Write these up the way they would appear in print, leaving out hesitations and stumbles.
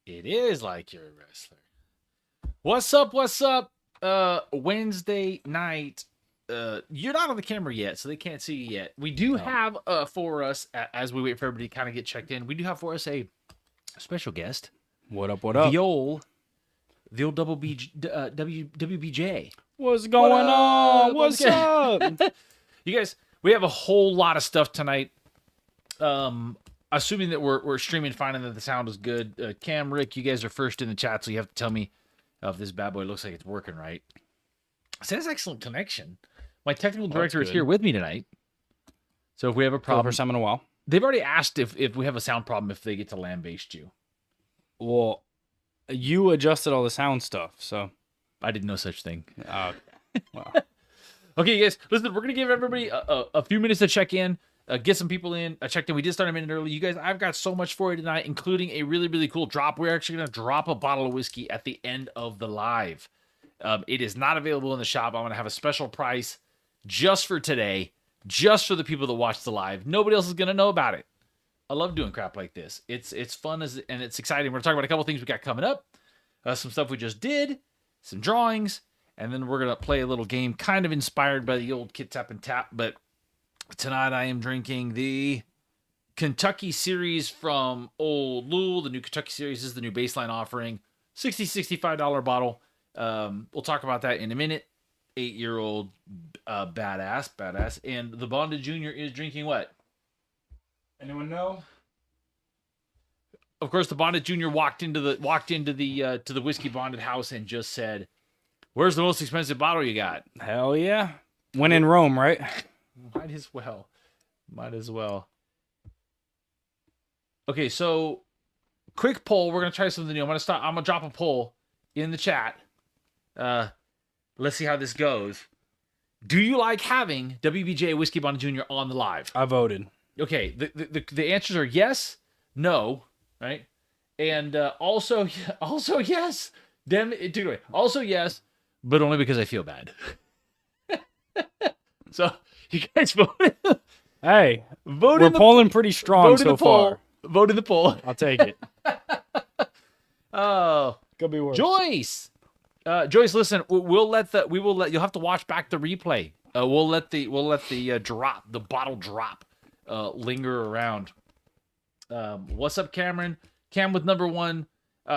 It is like you're a wrestler. What's up? What's up? Wednesday night. You're not on the camera yet, so they can't see you yet. We do have for us, as we wait for everybody to kind of get checked in, we do have for us a special guest. What up, what up? The old WBJ. What's going on? What's up? You guys, we have a whole lot of stuff tonight. Assuming that we're streaming fine and that the sound is good. Cam, Rick, you guys are first in the chat, so you have to tell me if this bad boy looks like it's working right. It says excellent connection. My technical director is here with me tonight. So if we have a problem, First time in a while. They've already asked if we have a sound problem if they get to land-based you. Well, you adjusted all the sound stuff, so I did no such thing. wow. Okay, you guys, listen, we're going to give everybody a few minutes to check in, get some people in. I checked in. We did start a minute early. You guys, I've got so much for you tonight, including a really, really cool drop. We're actually going to drop a bottle of whiskey at the end of the live. It is not available in the shop. I'm going to have a special price just for today, just for the people that watch the live. Nobody else is going to know about it. I love doing crap like this. It's fun and it's exciting. We're going to talk about a couple things we got coming up, some stuff we just did, some drawings, and then we're going to play a little game kind of inspired by the old Kit Tap and Tap. But tonight I am drinking the Kentucky Series from Old Louisville. The new Kentucky Series is the new baseline offering. $65 bottle. We'll talk about that in a minute. 8-year-old badass. And the Bonded Junior is drinking what? Anyone know? Of course, the Bonded Junior walked into the to the whiskey bonded house and just said, "Where's the most expensive bottle you got?" Hell yeah. When in Rome, right? Might as well. Okay, so quick poll. We're gonna try something new. I'm gonna drop a poll in the chat. Let's see how this goes. Do you like having WBJ Whiskey Bonded Jr. on the live? I voted. Okay, the answers are yes, no, right? And also yes. Also yes, but only because I feel bad. So you guys voted. Hey, we're polling pretty strong so far. Vote in the poll. I'll take it. Oh, Could be worse. Joyce, listen. You'll have to watch back the replay. We'll let the bottle drop, linger around. What's up, Cameron? Cam with number one.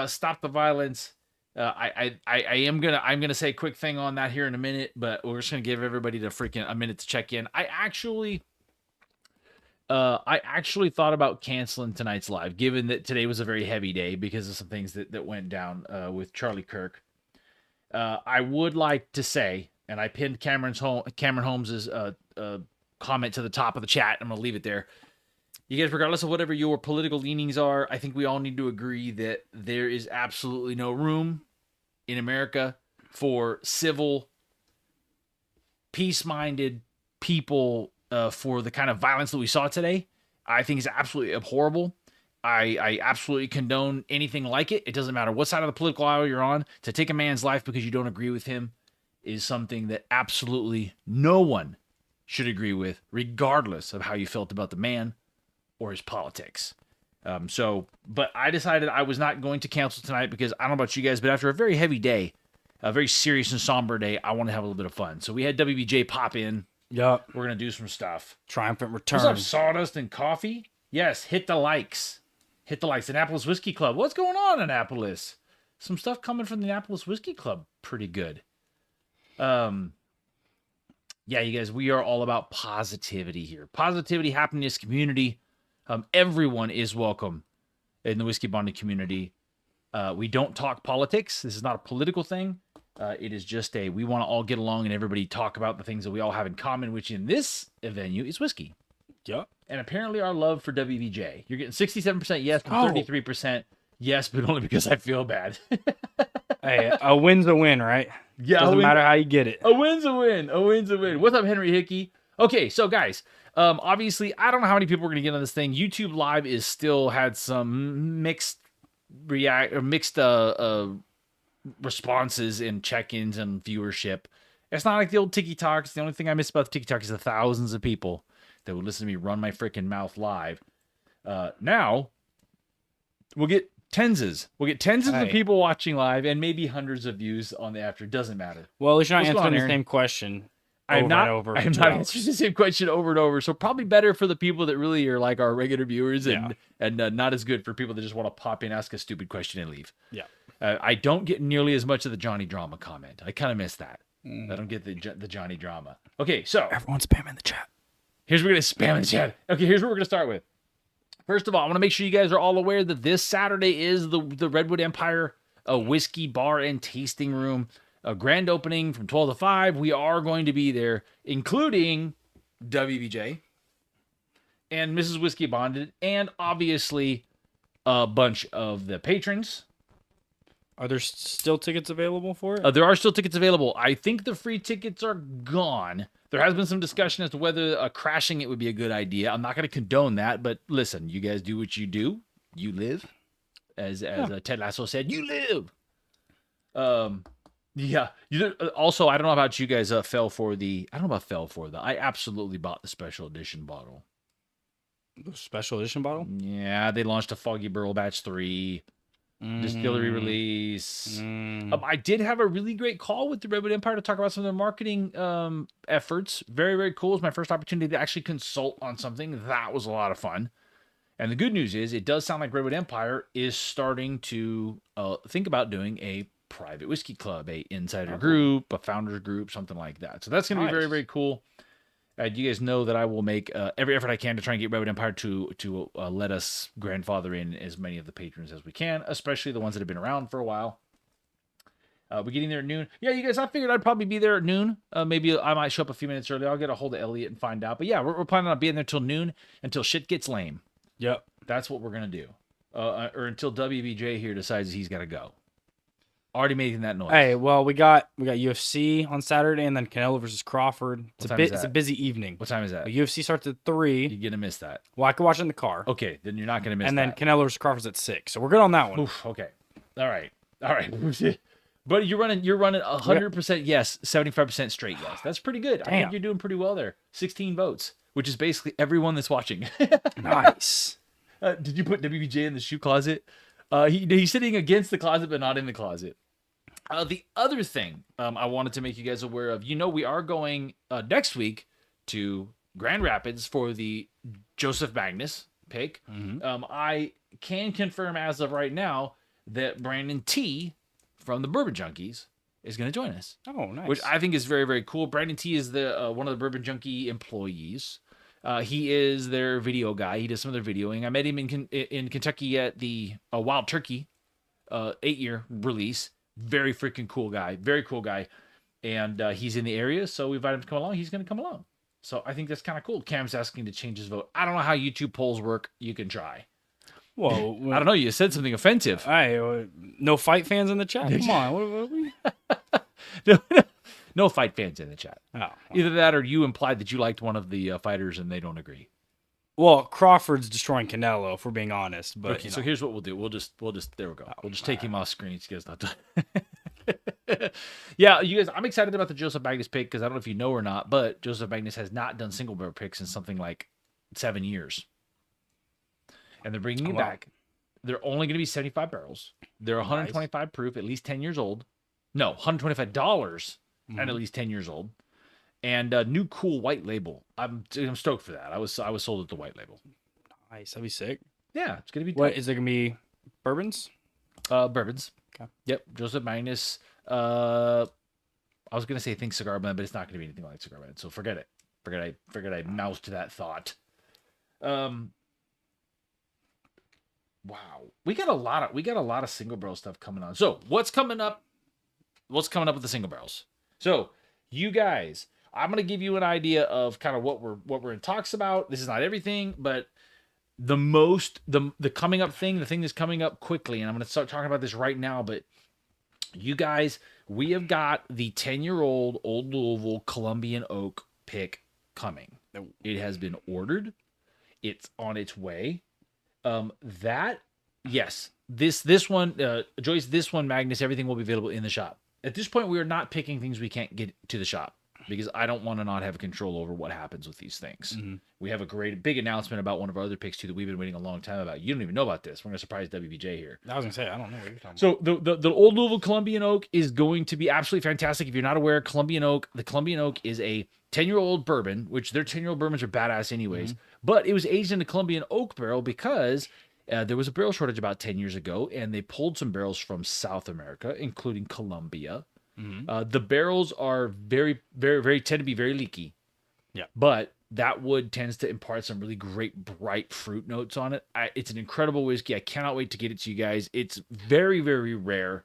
Stop the violence. I'm gonna say a quick thing on that here in a minute, but we're just gonna give everybody a minute to check in. I actually thought about canceling tonight's live, given that today was a very heavy day because of some things that went down with Charlie Kirk. I would like to say, and I pinned Cameron Holmes's comment to the top of the chat. I'm gonna leave it there. You guys, regardless of whatever your political leanings are, I think we all need to agree that there is absolutely no room in America for civil, peace-minded people for the kind of violence that we saw today. I think is absolutely abhorrible. I absolutely condone anything like it. It doesn't matter what side of the political aisle you're on. To take a man's life because you don't agree with him is something that absolutely no one should agree with, regardless of how you felt about the man or his politics. But I decided I was not going to cancel tonight because I don't know about you guys, but after a very heavy day, a very serious and somber day, I want to have a little bit of fun. So we had WBJ pop in. Yup. We're going to do some stuff. Triumphant return. What's up, Sawdust and Coffee? Yes, hit the likes. Hit the likes. Annapolis Whiskey Club. What's going on, Annapolis? Some stuff coming from the Annapolis Whiskey Club. Pretty good. Yeah, you guys, we are all about positivity here. Positivity, happiness, community. Everyone is welcome in the Whiskey Bonded community. We don't talk politics. This is not a political thing. It is just we want to all get along and everybody talk about the things that we all have in common, which in this venue is whiskey. Yep. And apparently our love for WBJ. You're getting 67% yes and 33% yes, but only because I feel bad. Hey, a win's a win, right? Yeah, doesn't matter how you get it. A win's a win. A win's a win. What's up, Henry Hickey? Okay, so guys, obviously, I don't know how many people are going to get on this thing. YouTube Live is still had some mixed responses and check-ins and viewership. It's not like the old TikToks. The only thing I miss about the TikTok is the thousands of people that would listen to me run my freaking mouth live. Now, we'll get Tenses. We'll get tens of Hey. people watching live and maybe hundreds of views on the after. Doesn't matter. Well, at least you're not What's going answering on, the Aaron? same question. I'm over not. and over I'm for 2 not hours. answering the same question over and over. So probably better for the people that really are like our regular viewers, and not as good for people that just want to pop in, ask a stupid question, and leave. Yeah. I don't get nearly as much of the Johnny Drama comment. I kind of miss that. I don't get the Johnny Drama. Okay, so Everyone's spamming the chat. here's what we're gonna spam in the chat. Okay, here's what we're gonna start with. First of all, I want to make sure you guys are all aware that this Saturday is the Redwood Empire whiskey bar and tasting room. A grand opening from 12 to 5. We are going to be there, including WBJ and Mrs. Whiskey Bonded, and obviously a bunch of the patrons. Are there still tickets available for it? There are still tickets available. I think the free tickets are gone. There has been some discussion as to whether crashing it would be a good idea. I'm not going to condone that, but listen, you guys do what you do. You live. As Ted Lasso said, you live. Yeah. Also, I don't know about you guys. I absolutely bought the special edition bottle. The special edition bottle? Yeah, they launched a Foggy Burl Batch 3 distillery release. I did have a really great call with the Redwood Empire to talk about some of their marketing efforts. Very, very cool. It was my first opportunity to actually consult on something. That was a lot of fun. And the good news is it does sound like Redwood Empire is starting to think about doing a private whiskey club, a insider group, a founders group, something like that. So that's going to be very, very cool. You guys know that I will make every effort I can to try and get Redwood Empire to let us grandfather in as many of the patrons as we can, especially the ones that have been around for a while. We're getting there at noon. Yeah, you guys, I figured I'd probably be there at noon. Maybe I might show up a few minutes early. I'll get a hold of Elliot and find out. But yeah, we're planning on being there till noon, until shit gets lame. Yep. That's what we're going to do. Or until WBJ here decides he's got to go. Already making that noise. Hey, well, we got UFC on Saturday, and then Canelo versus Crawford. It's a busy evening. What time is that? UFC starts at 3. You're going to miss that. Well, I can watch it in the car. Okay, then you're not going to miss and that. And then Canelo versus Crawford's at 6. So we're good on that one. Oof, okay. All right. But you're running 100% yes, 75% straight yes. That's pretty good. Damn. I think you're doing pretty well there. 16 votes, which is basically everyone that's watching. Nice. Did you put WBJ in the shoe closet? He's sitting against the closet, but not in the closet. The other thing I wanted to make you guys aware of, we are going next week to Grand Rapids for the Joseph Magnus pick. I can confirm as of right now that Brandon T from the Bourbon Junkies is going to join us. Oh, nice. Which I think is very, very cool. Brandon T is the one of the Bourbon Junkie employees. He is their video guy. He does some of their videoing. I met him in Kentucky at the Wild Turkey 8-year release. Very freaking cool guy. Very cool guy. And he's in the area, so we invited him to come along. He's going to come along. So I think that's kind of cool. Cam's asking to change his vote. I don't know how YouTube polls work. You can try. Whoa. I don't know. You said something offensive. Hey, no fight fans in the chat? Come on. What are we? No fight fans in the chat. Oh. Either that or you implied that you liked one of the fighters and they don't agree. Well, Crawford's destroying Canelo, if we're being honest. But okay, so here's what we'll do. We'll just there we go. We'll just take him off screen. You guys not done. Yeah, you guys, I'm excited about the Joseph Magnus pick because I don't know if you know or not, but Joseph Magnus has not done single barrel picks in something like 7 years. And they're bringing it back. They're only going to be 75 barrels. They're 125 proof, at least 10 years old. No, $125 and at least 10 years old. And new cool white label. I'm stoked for that. I was sold at the white label. Nice. That'd be sick. Yeah, it's gonna be. What is it gonna be? Bourbons? Bourbons. Okay. Yep. Joseph Magnus. I was gonna say think cigar blend, but it's not gonna be anything like cigar blend. So forget it. Forget I moused that thought. Wow. We got a lot of single barrel stuff coming on. So what's coming up? What's coming up with the single barrels? So you guys, I'm gonna give you an idea of kind of what we're in talks about. This is not everything, but the coming up thing, the thing that's coming up quickly, and I'm gonna start talking about this right now. But you guys, we have got the 10-year-old Old Louisville Colombian Oak pick coming. It has been ordered. It's on its way. This one, Joyce, this one, Magnus, everything will be available in the shop. At this point, we are not picking things we can't get to the shop. because I don't want to not have control over what happens with these things. Mm-hmm. We have a big announcement about one of our other picks too that we've been waiting a long time about. You don't even know about this. We're gonna surprise WBJ here. I was gonna say I don't know what you're talking So the old Louisville Columbian Oak is going to be absolutely fantastic. If you're not aware, the Columbian Oak is a 10-year-old bourbon, which their 10-year-old bourbons are badass anyways. But it was aged in a Columbian Oak barrel because there was a barrel shortage about 10 years ago, and they pulled some barrels from South America, including Colombia. The barrels are very, very, very tend to be very leaky. Yeah. But that wood tends to impart some really great bright fruit notes on it. It's an incredible whiskey. I cannot wait to get it to you guys. It's very, very rare.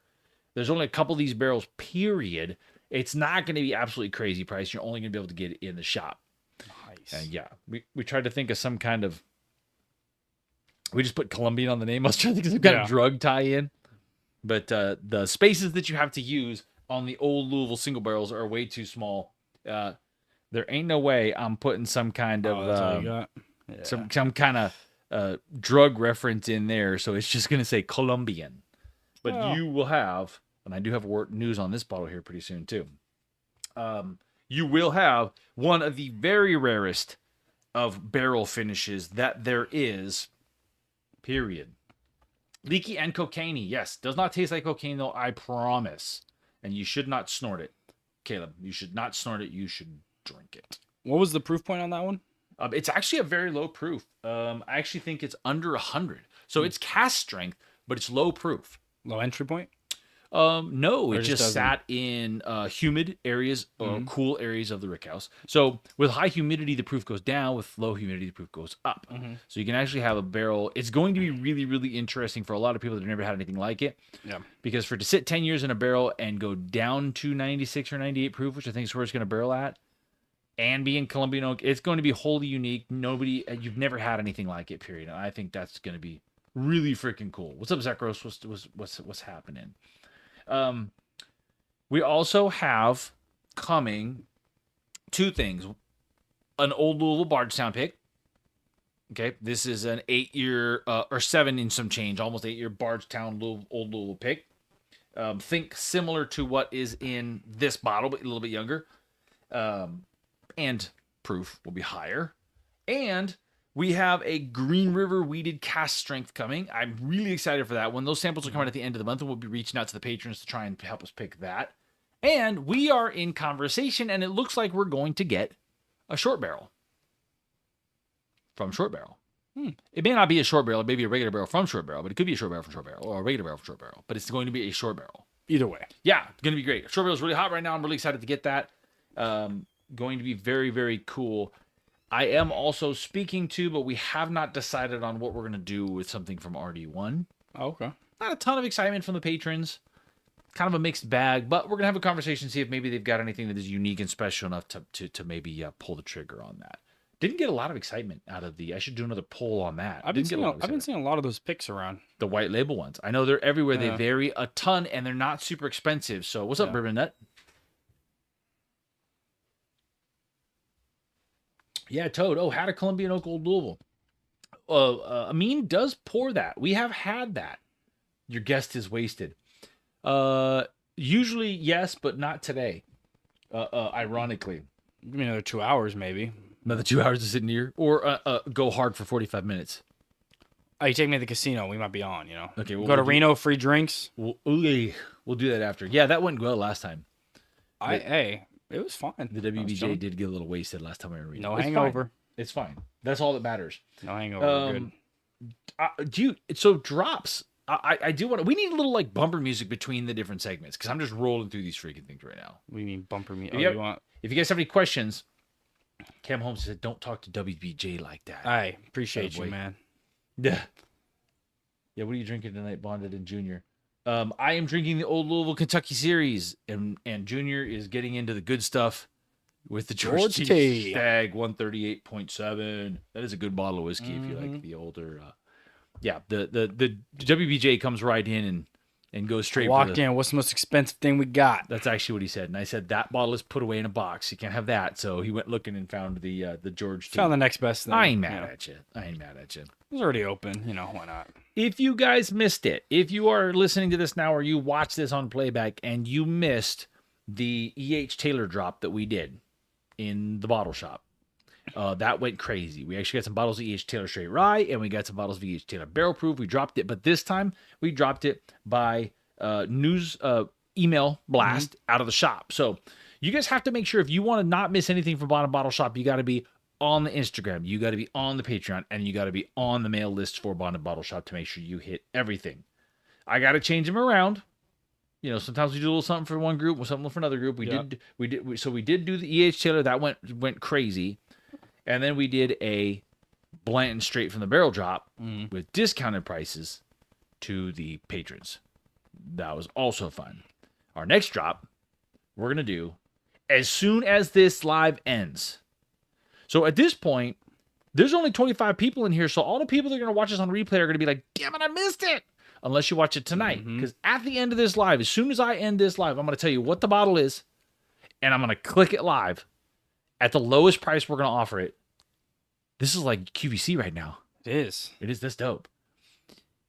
There's only a couple of these barrels, period. It's not going to be absolutely crazy price. You're only going to be able to get it in the shop. Nice. And yeah, we tried to think of some kind of... We just put Colombian on the name. I was trying to think of some kind of drug tie-in. But the spaces that you have to use on the old Louisville single barrels are way too small. There ain't no way I'm putting some kind of that's all you got? some kind of drug reference in there, so it's just gonna say Colombian. But you will have, and I do have news on this bottle here pretty soon too. You will have one of the very rarest of barrel finishes that there is. Period. Leaky and cocaine-y. Yes, does not taste like cocaine though. I promise. And you should not snort it, Caleb. You should not snort it. You should drink it. What was the proof point on that one? It's actually a very low proof. I actually think it's under 100. So it's cast strength, but it's low proof. Low entry point? No, it just sat in humid areas or cool areas of the rickhouse. So with high humidity, the proof goes down. With low humidity, the proof goes up. So you can actually have a barrel. It's going to be really, really interesting for a lot of people that have never had anything like it. Yeah. Because for it to sit 10 years in a barrel and go down to 96 or 98 proof, which I think is where it's going to barrel at, and be in Columbian Oak, it's going to be wholly unique. You've never had anything like it, period. And I think that's going to be really freaking cool. What's up, Zachros? What's happening? We also have coming two things. An old Louisville Bardstown pick. Okay, this is an 8-year or 7 in some change, almost 8-year Bardstown old Louisville pick. Think similar to what is in this bottle, but a little bit younger. And proof will be higher. And we have a Green River weeded cast strength coming. I'm really excited for that one. Those samples will come out at the end of the month, and we'll be reaching out to the patrons to try and help us pick that. And we are in conversation, and it looks like we're going to get a short barrel from Short Barrel. It may not be a short barrel. It may be a regular barrel from Short Barrel, but it could be a short barrel from Short Barrel or a regular barrel from Short Barrel. But it's going to be a short barrel. Either way. Yeah, it's going to be great. Short barrel is really hot right now. I'm really excited to get that. Going to be very, very cool. I am also speaking to, but we have not decided on what we're going to do with something from RD1. Oh, okay. Not a ton of excitement from the patrons. Kind of a mixed bag, but we're going to have a conversation, see if maybe they've got anything that is unique and special enough to maybe pull the trigger on that. Didn't get a lot of excitement out of I should do another poll on that. I've been seeing a lot of those picks around. The white label ones. I know they're everywhere. Yeah. They vary a ton, and they're not super expensive. So what's up, Bourbon Nut? Yeah, Toad. Oh, had a Columbian Oak Old Louisville. Amin does pour that. We have had that. Your guest is wasted. Usually, yes, but not today. Ironically. Give me another 2 hours, maybe. Another 2 hours to sit near? Or go hard for 45 minutes. Oh, you take me to the casino. We might be on, Okay, we'll go to Reno, free drinks. We'll do that after. Yeah, that went well last time. It was fine. The WBJ did get a little wasted last time we were in Reno. No hangover. It's fine. That's all that matters. No hangover. Good. So drops. I do want to. We need a little like bumper music between the different segments because I'm just rolling through these freaking things right now. We need bumper music. If you guys have any questions, Cam Holmes said, "Don't talk to WBJ like that." I appreciate you, man. Yeah. Yeah. What are you drinking tonight, Bonded and Junior? I am drinking the Old Louisville Kentucky Series, and Junior is getting into the good stuff with the George T. Stag 138.7. That is a good bottle of whiskey if you like the older. The WBJ comes right in and goes straight. Walked in. What's the most expensive thing we got? That's actually what he said, and I said that bottle is put away in a box. You can't have that. So he went looking and found the George T. Found the next best thing. I ain't mad at you. It was already open. Why not? If you guys missed it, if you are listening to this now or you watch this on playback and you missed the E.H. Taylor drop that we did, in the bottle shop. That went crazy. We actually got some bottles of E.H. Taylor Straight Rye, and we got some bottles of E.H. Taylor Barrel Proof. We dropped it, but this time we dropped it by news email blast out of the shop. So you guys have to make sure if you want to not miss anything from Bottom Bottle Shop, you got to be on the Instagram, you got to be on the Patreon, and you got to be on the mail list for Bottom Bottle Shop to make sure you hit everything. I got to change them around. You know, sometimes we do a little something for one group, or something for another group. We did do the E.H. Taylor. That went crazy. And then we did a Blanton straight from the barrel drop with discounted prices to the patrons. That was also fun. Our next drop, we're going to do as soon as this live ends. So at this point, there's only 25 people in here. So all the people that are going to watch us on replay are going to be like, damn it, I missed it. Unless you watch it tonight. Because at the end of this live, as soon as I end this live, I'm going to tell you what the bottle is. And I'm going to click it live at the lowest price we're going to offer it. This is like QVC right now. It is. It is this dope.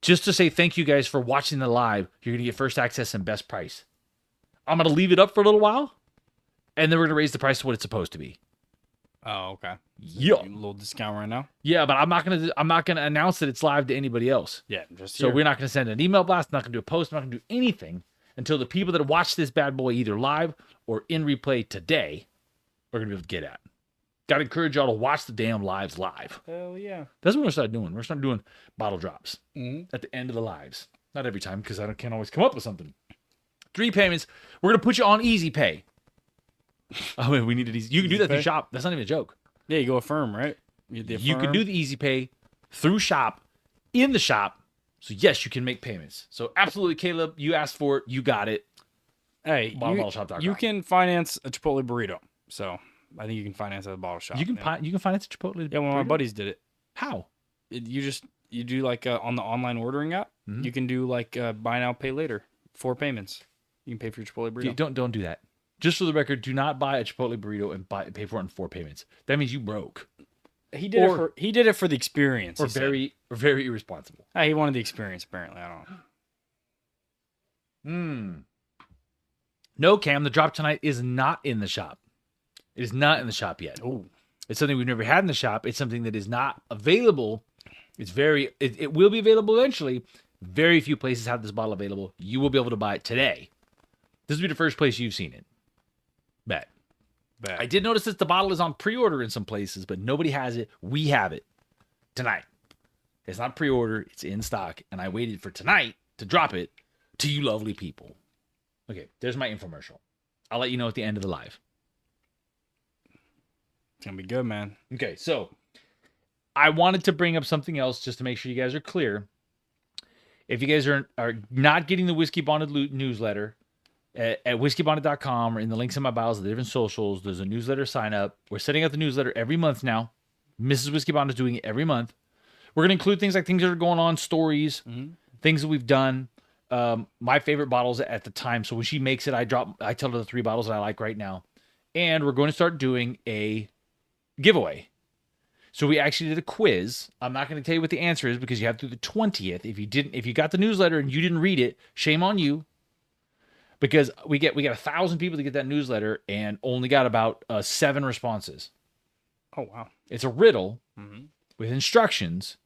Just to say thank you guys for watching the live. You're going to get first access and best price. I'm going to leave it up for a little while. And then we're going to raise the price to what it's supposed to be. Oh, okay. Yeah. A little discount right now. Yeah, but I'm not gonna announce that it's live to anybody else. Yeah, just so we're not gonna send an email blast, not gonna do a post, not gonna do anything until the people that watch this bad boy either live or in replay today are gonna be able to get at. Gotta encourage y'all to watch the damn lives live. Hell yeah. That's what we're gonna start doing. We're gonna start doing bottle drops at the end of the lives. Not every time, because I can't always come up with something. 3 payments. We're gonna put you on easy pay. Oh, man, we need it easy. You can do that through shop. That's not even a joke. Yeah, you go Affirm, right? You can do the easy pay through shop, in the shop. So yes, you can make payments. So absolutely, Caleb, you asked for it. You got it. Hey, BottleBottleShop.com. you can finance a Chipotle burrito. So I think you can finance at the bottle shop. You can finance a Chipotle. Yeah, one of my buddies did it. How? You do like on the online ordering app. You can do like buy now, pay later, 4 payments. You can pay for your Chipotle burrito. Don't do that. Just for the record, do not buy a Chipotle burrito and pay for it in 4 payments. That means you broke. He did it for the experience. Or very irresponsible. He wanted the experience, apparently. I don't know. No, Cam, the drop tonight is not in the shop. It is not in the shop yet. Oh. It's something we've never had in the shop. It's something that is not available. It will be available eventually. Very few places have this bottle available. You will be able to buy it today. This will be the first place you've seen it. Bet. I did notice that the bottle is on pre-order in some places, but nobody has it. We have it tonight. It's not pre-order. It's in stock. And I waited for tonight to drop it to you lovely people. Okay, there's my infomercial. I'll let you know at the end of the live. It's going to be good, man. Okay, so I wanted to bring up something else just to make sure you guys are clear. If you guys are not getting the Whiskey Bonded newsletter, at whiskeybonded.com or in the links in my bios of the different socials, there's a newsletter sign up. We're setting out the newsletter every month now. Mrs. Whiskey Bond is doing it every month. We're going to include things like things that are going on, stories, things that we've done, my favorite bottles at the time. So when she makes it, I tell her the 3 bottles that I like right now. And we're going to start doing a giveaway. So we actually did a quiz. I'm not going to tell you what the answer is because you have through the 20th. If you got the newsletter and you didn't read it, shame on you. Because we got 1,000 people to get that newsletter and only got about 7 responses. Oh, wow. It's a riddle with instructions.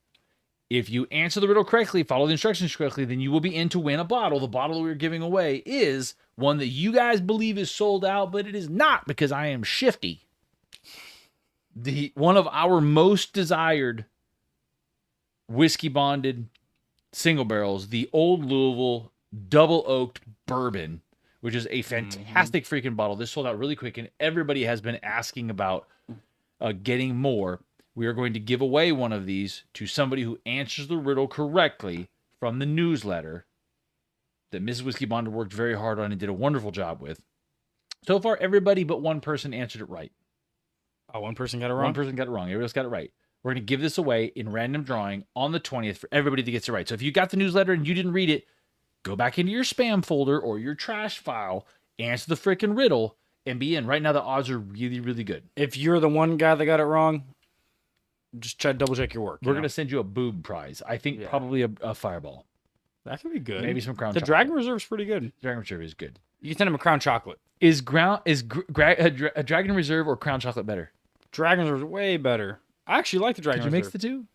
If you answer the riddle correctly, follow the instructions correctly, then you will be in to win a bottle. The bottle we're giving away is one that you guys believe is sold out, but it is not because I am shifty. One of our most desired whiskey bonded single barrels, the Old Louisville Double Oaked Bourbon, which is a fantastic freaking bottle. This sold out really quick, and everybody has been asking about getting more. We are going to give away one of these to somebody who answers the riddle correctly from the newsletter that Mrs. Whiskey Bonded worked very hard on and did a wonderful job with. So far, everybody but one person answered it right. Oh, one person got it wrong? One person got it wrong. Everybody else got it right. We're going to give this away in random drawing on the 20th for everybody that gets it right. So if you got the newsletter and you didn't read it, go back into your spam folder or your trash file, answer the freaking riddle, and be in. Right now, the odds are really, really good. If you're the one guy that got it wrong, just double check your work. We're going to send you a boob prize. I think probably a Fireball. That could be good. Maybe some Crown The Chocolate. Dragon Reserve's pretty good. Dragon Reserve is good. You can send him a Crown Chocolate. Is Dragon Reserve or Crown Chocolate better? Dragon's are way better. I actually like the Dragon Did you Reserve. mix the two?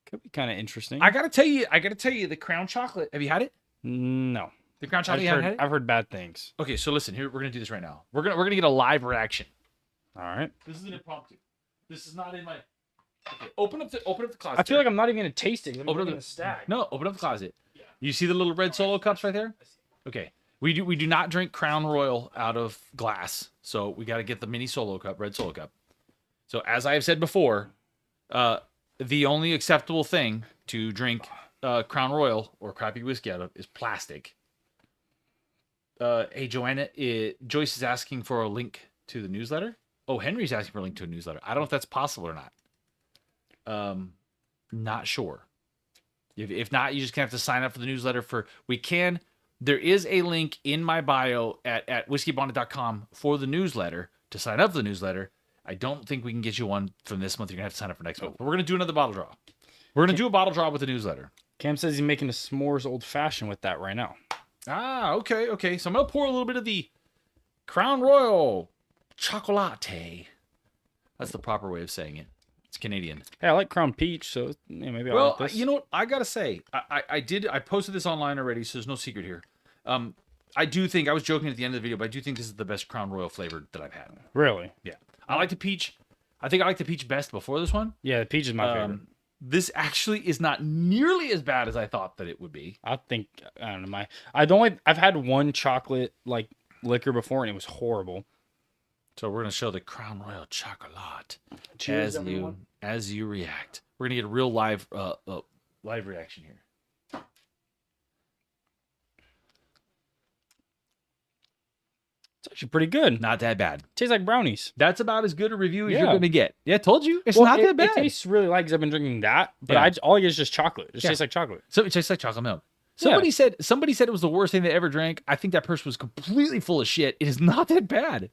Could be kind of interesting. I gotta tell you, the Crown Chocolate. Have you had it? No. The Crown Chocolate. You haven't had it? I've heard bad things. Okay, so listen. Here we're gonna do this right now. We're gonna get a live reaction. All right. This is an impromptu. This is not in my. Okay, open up the closet. I feel like I'm not even gonna taste it. Open up the stack. No, open up the closet. Yeah. You see the little red Solo cups right there? Okay. We do not drink Crown Royal out of glass, so we got to get the mini Solo cup, red Solo cup. So as I have said before, the only acceptable thing to drink Crown Royal or crappy whiskey out of is plastic. Hey Joanna, Joyce is asking for a link to the newsletter. Oh, Henry's asking for a link to a newsletter. I don't know if that's possible or not. Not sure. If not, you just gonna have to sign up for the newsletter. There is a link in my bio at whiskeyabonnet.com for the newsletter to sign up for the newsletter. I don't think we can get you one from this month. You're gonna have to sign up for next month. But we're gonna do another bottle draw. We're gonna do a bottle draw with the newsletter. Cam says he's making a s'mores old fashioned with that right now. Ah, okay. So I'm gonna pour a little bit of the Crown Royal Chocolate. That's the proper way of saying it. It's Canadian. Hey, I like Crown Peach, so yeah, maybe I'll like this. You know what? I gotta say, I posted this online already, so there's no secret here. I do think I was joking at the end of the video, but I do think this is the best Crown Royal flavored that I've had. Really? Yeah. I like the peach. I think I like the peach best before this one. Yeah, the peach is my favorite. This actually is not nearly as bad as I thought that it would be. I don't know. I've had one chocolate like liquor before and it was horrible. So we're gonna show the Crown Royal Chocolate. Cheers, as you react. We're gonna get a real live reaction here. It's actually pretty good. Not that bad. Tastes like brownies. That's about as good a review as Yeah. you're gonna get. Yeah, I told you. It's not that bad. It tastes really like, because I've been drinking that, but Yeah. all I get is just chocolate. It just Yeah. tastes like chocolate. So it tastes like chocolate milk. Yeah. Somebody said it was the worst thing they ever drank. I think that person was completely full of shit. It is not that bad.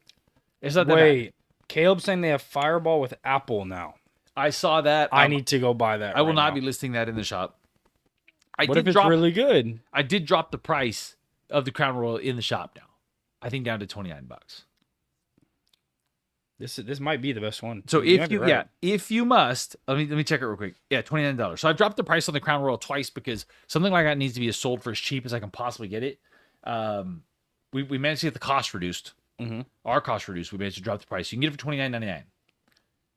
It's not that bad. Wait, Caleb's saying they have Fireball with apple now. I saw that. I need to go buy that. I will right not now. be listing that in the shop. What if it's really good? I did drop the price of the Crown Royal in the shop now. I think down to $29. This might be the best one. So might be right. if you must, let me check it real quick. Yeah, $29. So I dropped the price on the Crown Royal twice because something like that needs to be sold for as cheap as I can possibly get it. We managed to get the cost reduced. Mm-hmm. Our cost reduced. We managed to drop the price. You can get it for $29.99.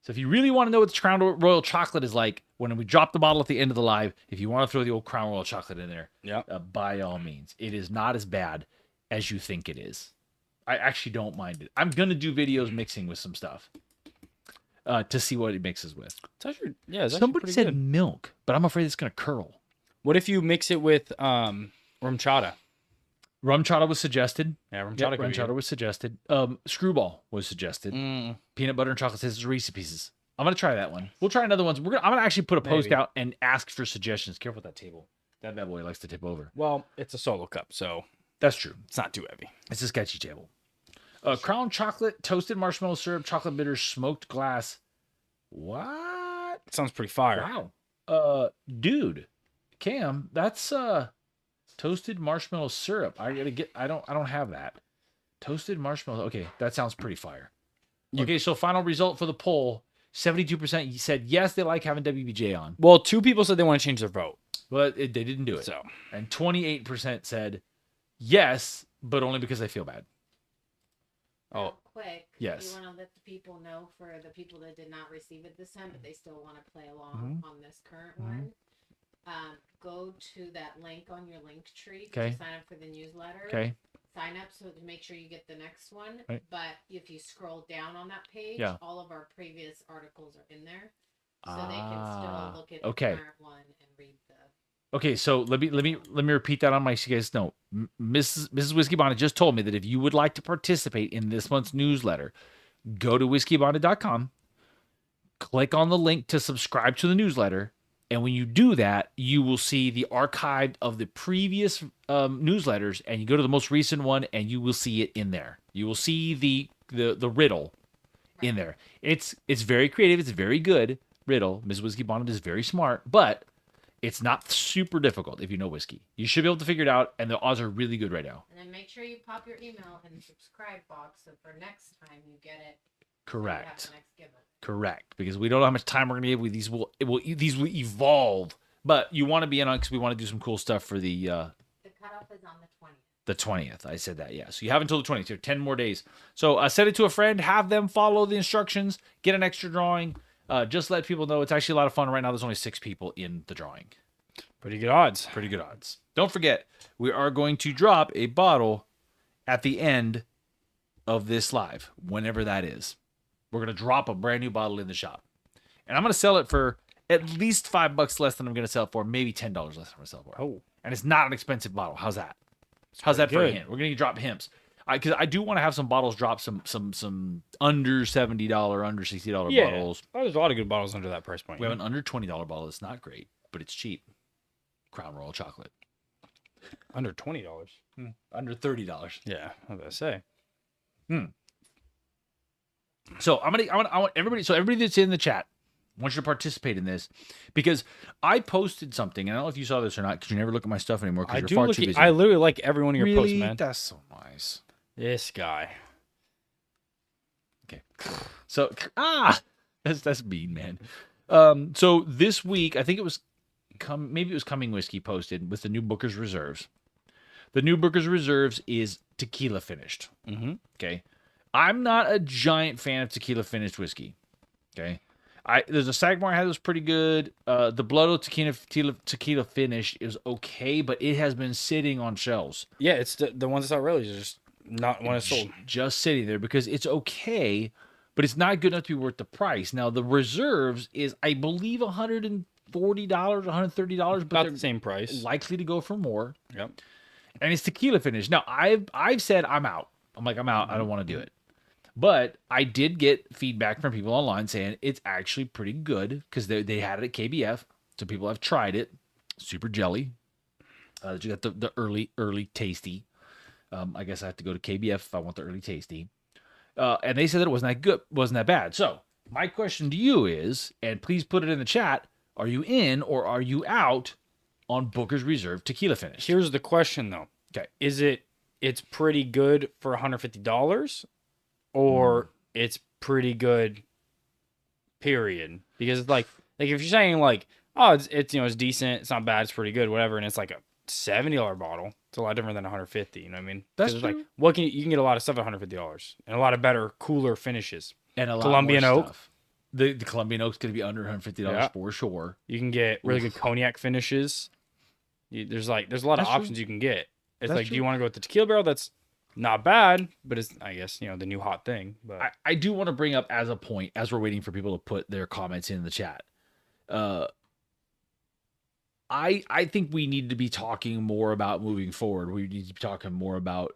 So if you really want to know what the Crown Royal chocolate is like when we drop the bottle at the end of the live, if you want to throw the old Crown Royal chocolate in there, yeah, by all means, it is not as bad as you think it is. I actually don't mind it. I'm gonna do videos mixing with some stuff to see what it mixes with. It's actually, yeah, it's Somebody actually said pretty good. milk, but I'm afraid it's gonna curl. What if you mix it with rum chata? Rum chata was suggested. Yeah, rum Yep, chata. rum chata was suggested. Screwball was suggested. Peanut butter and chocolate scissors, Reese Pieces. I'm gonna try that one. We'll try another one. I'm gonna actually put a post out and ask for suggestions. Careful with that table. That bad boy likes to tip over. Well, it's a solo cup, so that's true. It's not too heavy. It's a sketchy table. Crown chocolate, toasted marshmallow syrup, chocolate bitters, smoked glass. What? Sounds pretty fire. Wow. Dude, Cam, that's toasted marshmallow syrup. I don't have that. Toasted marshmallow. Okay, that sounds pretty fire. Okay, so final result for the poll: 72% said yes, they like having WBJ on. Well, 2 people said they want to change their vote, but they didn't do it. So, and 28% said yes, but only because they feel bad. Oh, quick. Yes. You want to let the people know, for the people that did not receive it this time, but they still want to play along on this current one. Go to that link on your link tree to sign up for the newsletter. Okay. Sign up so to make sure you get the next one. Right. But if you scroll down on that page, all of our previous articles are in there, so they can still look at the current one and read the. Okay, so let me repeat that on my so you guys know. Mrs. Whiskey Bonnet just told me that if you would like to participate in this month's newsletter, go to whiskeyabonnet.com, click on the link to subscribe to the newsletter, and when you do that, you will see the archive of the previous newsletters, and you go to the most recent one, and you will see it in there. You will see the riddle in there. It's very creative. It's very good riddle. Mrs. Whiskey Bonnet is very smart, but It's not super difficult if you know whiskey. You should be able to figure it out, and the odds are really good right now. And then make sure you pop your email in the subscribe box so for next time you get it. Correct. So you have the next giveaway. Correct, because we don't know how much time we're gonna give. These will evolve, but you want to be in on because we want to do some cool stuff for the cutoff is on the 20th. The 20th. I said that, yeah. So you have until the 20th. You have 10 more days. So send it to a friend. Have them follow the instructions. Get an extra drawing. Just let people know it's actually a lot of fun. Right now, there's only 6 people in the drawing. Pretty good odds. Pretty good odds. Don't forget, we are going to drop a bottle at the end of this live, whenever that is. We're going to drop a brand new bottle in the shop. And I'm going to sell it for at least $5 less than I'm going to sell it for. Maybe $10 less than I'm going to sell it for. Oh. And it's not an expensive bottle. How's that? How's that for a hint? We're going to drop hints. Because I do want to have some bottles drop some under $70, under $60 bottles. Oh, there's a lot of good bottles under that price point. We have an under $20 bottle. It's not great, but it's cheap. Crown Royal chocolate. Under $20. Under $30. Yeah, I was gonna say. So I want everybody. So everybody that's in the chat, I want you to participate in this because I posted something, and I don't know if you saw this or not because you never look at my stuff anymore because you're far too busy. I literally like every one of your posts, Really? man. That's so nice. This guy. Okay. So that's mean, man. So this week, I think it was maybe it was Coming Whiskey posted with the new Booker's Reserves. The new Booker's Reserves is tequila finished. Mm-hmm. Okay. I'm not a giant fan of tequila finished whiskey. Okay. There's a Sagmar I had that was pretty good. The Blood Oak tequila finish is okay, but it has been sitting on shelves. Yeah, it's the ones that's out really just not when it's sold. Just sitting there because it's okay, but it's not good enough to be worth the price. Now the Reserves is, I believe, $140, $130, but about the same price. Likely to go for more. Yep. And it's tequila finish. Now I've said I'm out. I'm out. I don't want to do it. But I did get feedback from people online saying it's actually pretty good because they had it at KBF. So people have tried it. Super jelly. You got the early tasty. I guess I have to go to KBF if I want the early tasty. And they said that it wasn't that good, wasn't that bad. So my question to you is, and please put it in the chat, are you in or are you out on Booker's Reserve tequila finish? Here's the question though. Okay. It's pretty good for $150 or it's pretty good period? Because it's like if you're saying like, oh, it's it's decent, it's not bad, it's pretty good, whatever, and it's like a $70 bottle, it's a lot different than $150, you know what I mean? That's true. Like, you can get a lot of stuff at $150 and a lot of better, cooler finishes. And a lot Colombian more oak. Stuff. The Colombian oak's going to be under $150 for sure. You can get really good cognac finishes. There's a lot of options you can get. It's like, do you want to go with the tequila barrel? That's not bad, but it's, I guess, the new hot thing. But I do want to bring up as a point, as we're waiting for people to put their comments in the chat. I think we need to be talking more about moving forward. We need to be talking more about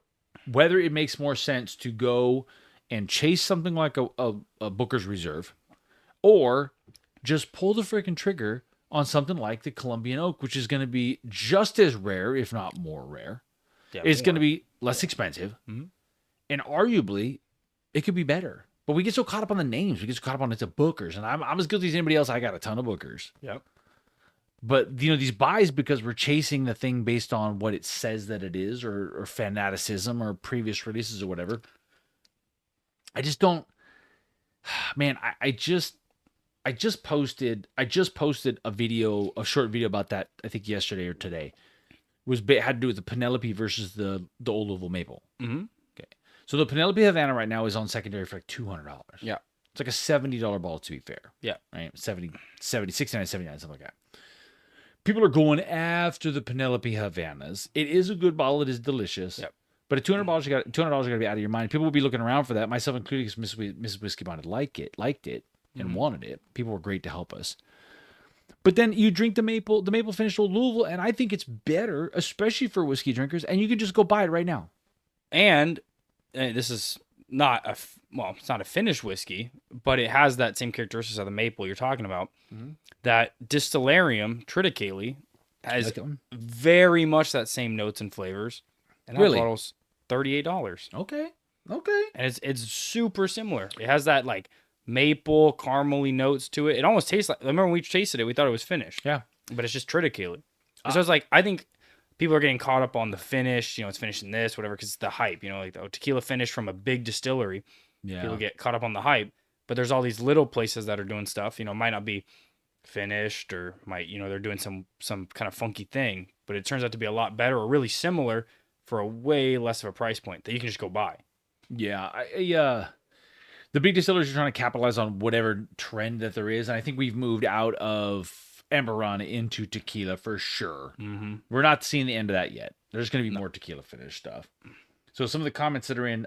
whether it makes more sense to go and chase something like a Booker's Reserve or just pull the freaking trigger on something like the Colombian oak, which is going to be just as rare, if not more rare. Yeah, it's going to be less expensive. Mm-hmm. And arguably, it could be better. But we get so caught up on the names. We get so caught up on it's a Booker's. And I'm as guilty as anybody else. I got a ton of Booker's. Yep. But, these buys, because we're chasing the thing based on what it says that it is or fanaticism or previous releases or whatever. I just don't, man, I just posted a short video about that, I think yesterday or today. It had to do with the Penelope versus the Old Louisville Maple. Mm-hmm. Okay. So the Penelope Havana right now is on secondary for like $200. Yeah. It's like a $70 bottle to be fair. Yeah. Right? 69, 79, something like that. People are going after the Penelope Havanas. It is a good bottle. It is delicious. Yep. But at $200, you got to be out of your mind. People will be looking around for that, myself including, because Mrs. Whiskey Bond liked it, and wanted it. People were great to help us. But then you drink the maple finished Old Louisville, and I think it's better, especially for whiskey drinkers. And you can just go buy it right now. And this is not it's not a finished whiskey, but it has that same characteristics of the maple you're talking about. Mm-hmm. That Distillarium Triticale has very much that same notes and flavors. And that bottle's $38. Okay. And it's super similar. It has that like maple caramely notes to it. It almost tastes like, remember when we tasted it, we thought it was finished. Yeah. but it's just triticale. So it's like, I think people are getting caught up on the finish. It's finishing this, whatever, because it's the hype. Like the tequila finish from a big distillery. Yeah. People get caught up on the hype, but there's all these little places that are doing stuff. Might not be finished or might they're doing some kind of funky thing, but it turns out to be a lot better or really similar for a way less of a price point that you can just go buy. Yeah, the big distillers are trying to capitalize on whatever trend that there is, and I think we've moved out of Amber Run into tequila for sure. Mm-hmm. We're not seeing the end of that yet. There's going to be more tequila finish stuff. So some of the comments that are in,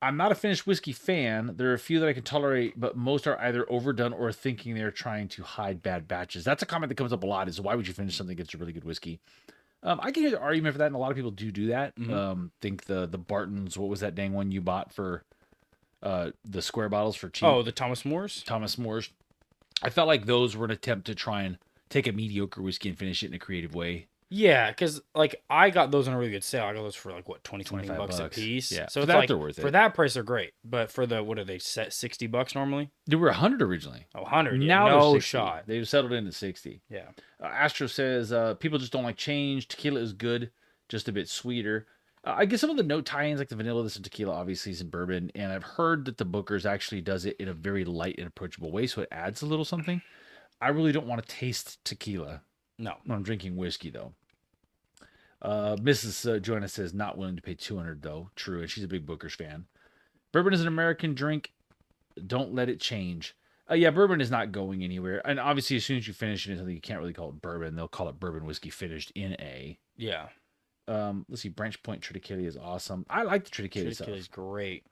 I'm not a finished whiskey fan. There are a few that I can tolerate, but most are either overdone or thinking they're trying to hide bad batches. That's a comment that comes up a lot, is why would you finish something that's a really good whiskey? I can hear the argument for that, and a lot of people do that. Mm-hmm. Think the Bartons, what was that dang one you bought for the square bottles for cheap? Oh, the Thomas Moores? Thomas Moores. I felt like those were an attempt to try and take a mediocre whiskey and finish it in a creative way. Yeah, because I got those on a really good sale. I got those for like what, 20 bucks a piece. Yeah, so for it's that like, they're worth it. For that price, they're great. But for the, what are they set, $60 normally? They were 100 originally. Oh, 100. Now Yeah, no they're 60. shot. They've settled into 60. Yeah. Astro says people just don't like change. Tequila is good, just a bit sweeter. I guess some of the note tie-ins, like the vanilla, this and tequila, obviously is in bourbon, and I've heard that the Booker's actually does it in a very light and approachable way, so it adds a little something. I really don't want to taste tequila. No. When I'm drinking whiskey, though. Mrs. Joanna says not willing to pay $200 though. True, and she's a big Booker's fan. Bourbon is an American drink. Don't let it change. Yeah, bourbon is not going anywhere. And obviously, as soon as you finish it, you can't really call it bourbon. They'll call it bourbon whiskey finished in a. Yeah. Let's see. Branch Point Triticale is awesome. I like the Triticale stuff. Triticale is great.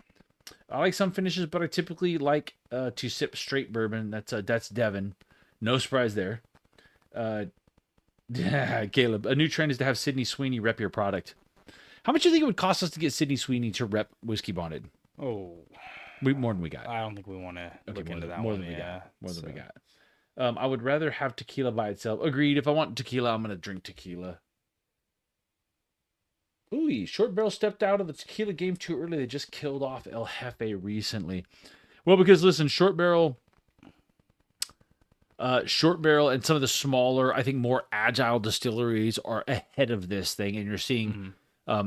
I like some finishes, but I typically like to sip straight bourbon. That's Devin. No surprise there. Yeah, Caleb. A new trend is to have Sydney Sweeney rep your product. How much do you think it would cost us to get Sydney Sweeney to rep Whiskey Bonded? Oh, more than we got. I don't think we want to look into that more one. Than we yeah, got. More than we got. I would rather have tequila by itself. Agreed. If I want tequila, I'm gonna drink tequila. Ooh, Short Barrel stepped out of the tequila game too early. They just killed off El Jefe recently. Well, because listen, Short Barrel and some of the smaller, I think more agile distilleries are ahead of this thing, and you're seeing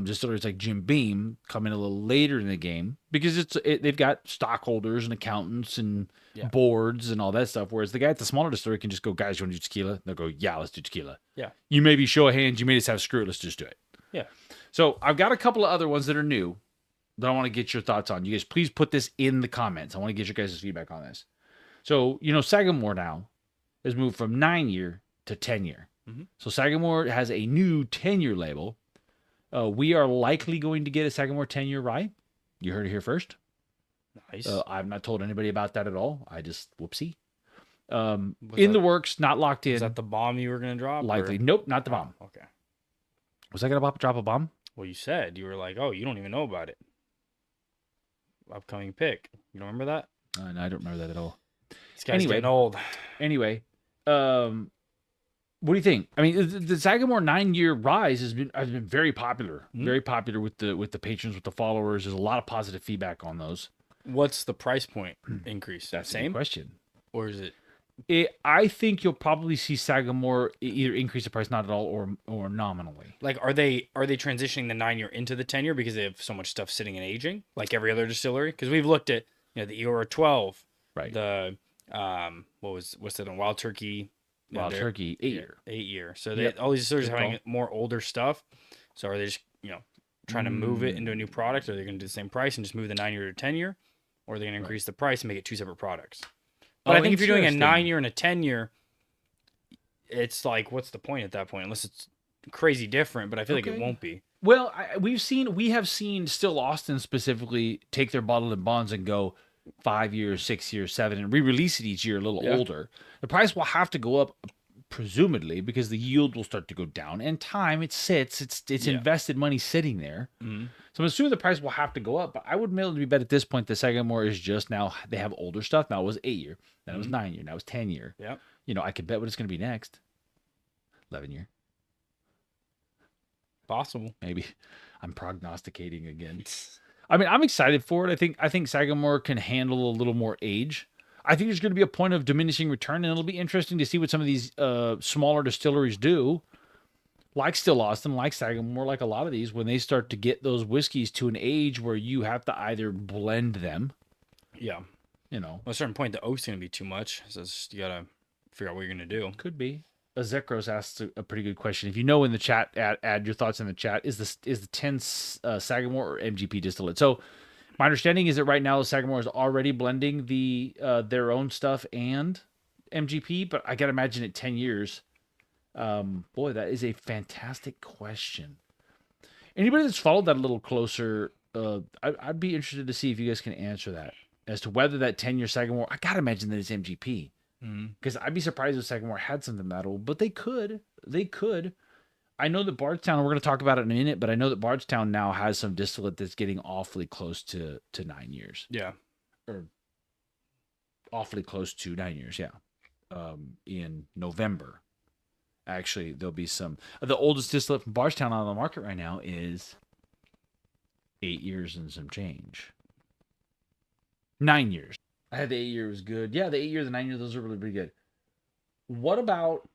distilleries like Jim Beam come in a little later in the game because they've got stockholders and accountants and boards and all that stuff. Whereas the guy at the smaller distillery can just go, guys, you want to do tequila? They'll go, yeah, let's do tequila. Yeah. You maybe show of hands, you may just have screw it, let's just do it. Yeah. So I've got a couple of other ones that are new that I want to get your thoughts on. You guys, please put this in the comments. I want to get your guys' feedback on this. So, Sagamore now has moved from 9-year to 10-year. Mm-hmm. So Sagamore has a new 10-year label. We are likely going to get a Sagamore 10-year rye. You heard it here first. Nice. I've not told anybody about that at all. I just, whoopsie. The works, not locked in. Is that the bomb you were going to drop? Likely. Nope, not the bomb. Okay. Was I going to drop a bomb? Well, you said, you were like, oh, you don't even know about it. Upcoming pick. You don't remember that? No, I don't remember that at all. These guys getting old. Anyway, what do you think? I mean, the Sagamore 9-year rise has been very popular, very popular with the patrons, with the followers. There's a lot of positive feedback on those. What's the price point increase? That's the same question. Or is it? I think you'll probably see Sagamore either increase the price not at all or nominally. Like, are they transitioning the 9-year into the 10-year because they have so much stuff sitting and aging, like every other distillery? Because we've looked at the Eora 12, right? The what's that on Wild Turkey? Wild Turkey 8-year. 8-year. So all these distilleries are having more older stuff. So are they just trying to move it into a new product? Or are they going to do the same price and just move the 9-year to 10-year? Or are they going to increase the price and make it two separate products? But I think if you're doing a 9-year and a 10-year, it's like, what's the point at that point? Unless it's crazy different, but I feel like it won't be. Well, we have seen Still Austin specifically take their bottled and bonds and go 5 years, 6 years, 7, and re-release it each year a little older. The price will have to go up, presumably, because the yield will start to go down. And time, it sits. It's invested money sitting there. Mm-hmm. So I'm assuming the price will have to go up. But I would maybe bet at this point the Sagamore is just now, they have older stuff. Now it was 8-year. Then it was 9-year. Now it's 10-year. Yeah. I could bet what it's going to be next. 11-year. Possible. Maybe. I'm prognosticating again. I mean, I'm excited for it. I think Sagamore can handle a little more age. I think there's going to be a point of diminishing return, and it'll be interesting to see what some of these smaller distilleries do, like Still Austin, like Sagamore, like a lot of these, when they start to get those whiskeys to an age where you have to either blend them. Yeah. You know. At a certain point, the oak's going to be too much. So you got to figure out what you're going to do. Could be. Zekros asks a pretty good question. If you know in the chat, add your thoughts in the chat. Is the 10 Sagamore or MGP distillate? So my understanding is that right now Sagamore is already blending their own stuff and MGP, but I got to imagine at 10 years. Boy, that is a fantastic question. Anybody that's followed that a little closer, I'd be interested to see if you guys can answer that as to whether that 10-year Sagamore. I got to imagine that it's MGP. Because I'd be surprised if Sagamore had something that old, but they could. They could. I know that Bardstown, we're going to talk about it in a minute, but I know that Bardstown now has some distillate that's getting awfully close to 9 years. Yeah. Or awfully close to 9 years, yeah. In November. Actually, there'll be some. The oldest distillate from Bardstown on the market right now is 8 years and some change. 9 years. I had the 8 year was good. Yeah, the 8 year, the 9 year, those are really pretty good. What about?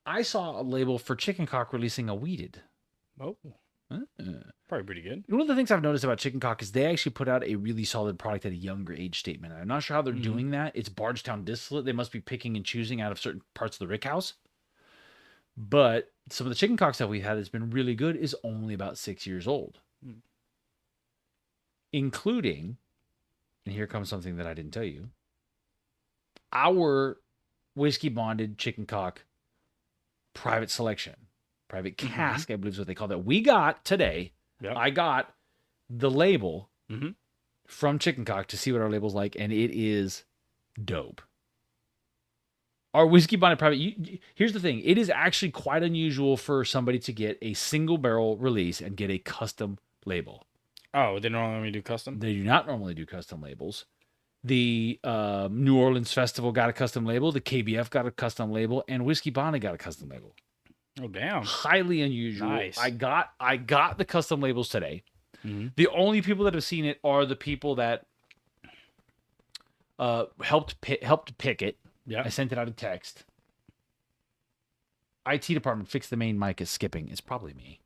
I saw a label for Chicken Cock releasing a weeded. Oh, probably pretty good. One of the things I've noticed about Chicken Cock is they actually put out a really solid product at a younger age statement. I'm not sure how they're doing that. It's Bardstown distillate. They must be picking and choosing out of certain parts of the rickhouse. But some of the Chicken Cock stuff we've had that's been really good is only about 6 years old, including. And here comes something that I didn't tell you. Our whiskey bonded Chicken Cock private selection, private cask, I believe is what they call that. We got today. Yep. I got the label from Chicken Cock to see what our label's like, and it is dope. Our whiskey bonded private. Here's the thing: it is actually quite unusual for somebody to get a single barrel release and get a custom label. Oh, they don't normally do custom? They do not normally do custom labels. The New Orleans Festival got a custom label. The KBF got a custom label. And Whiskey Bonded got a custom label. Oh, damn. Highly unusual. Nice. I got the custom labels today. The only people that have seen it are the people that helped pick it. Yeah. I sent it out a text. IT department, fix the main mic is skipping. It's probably me.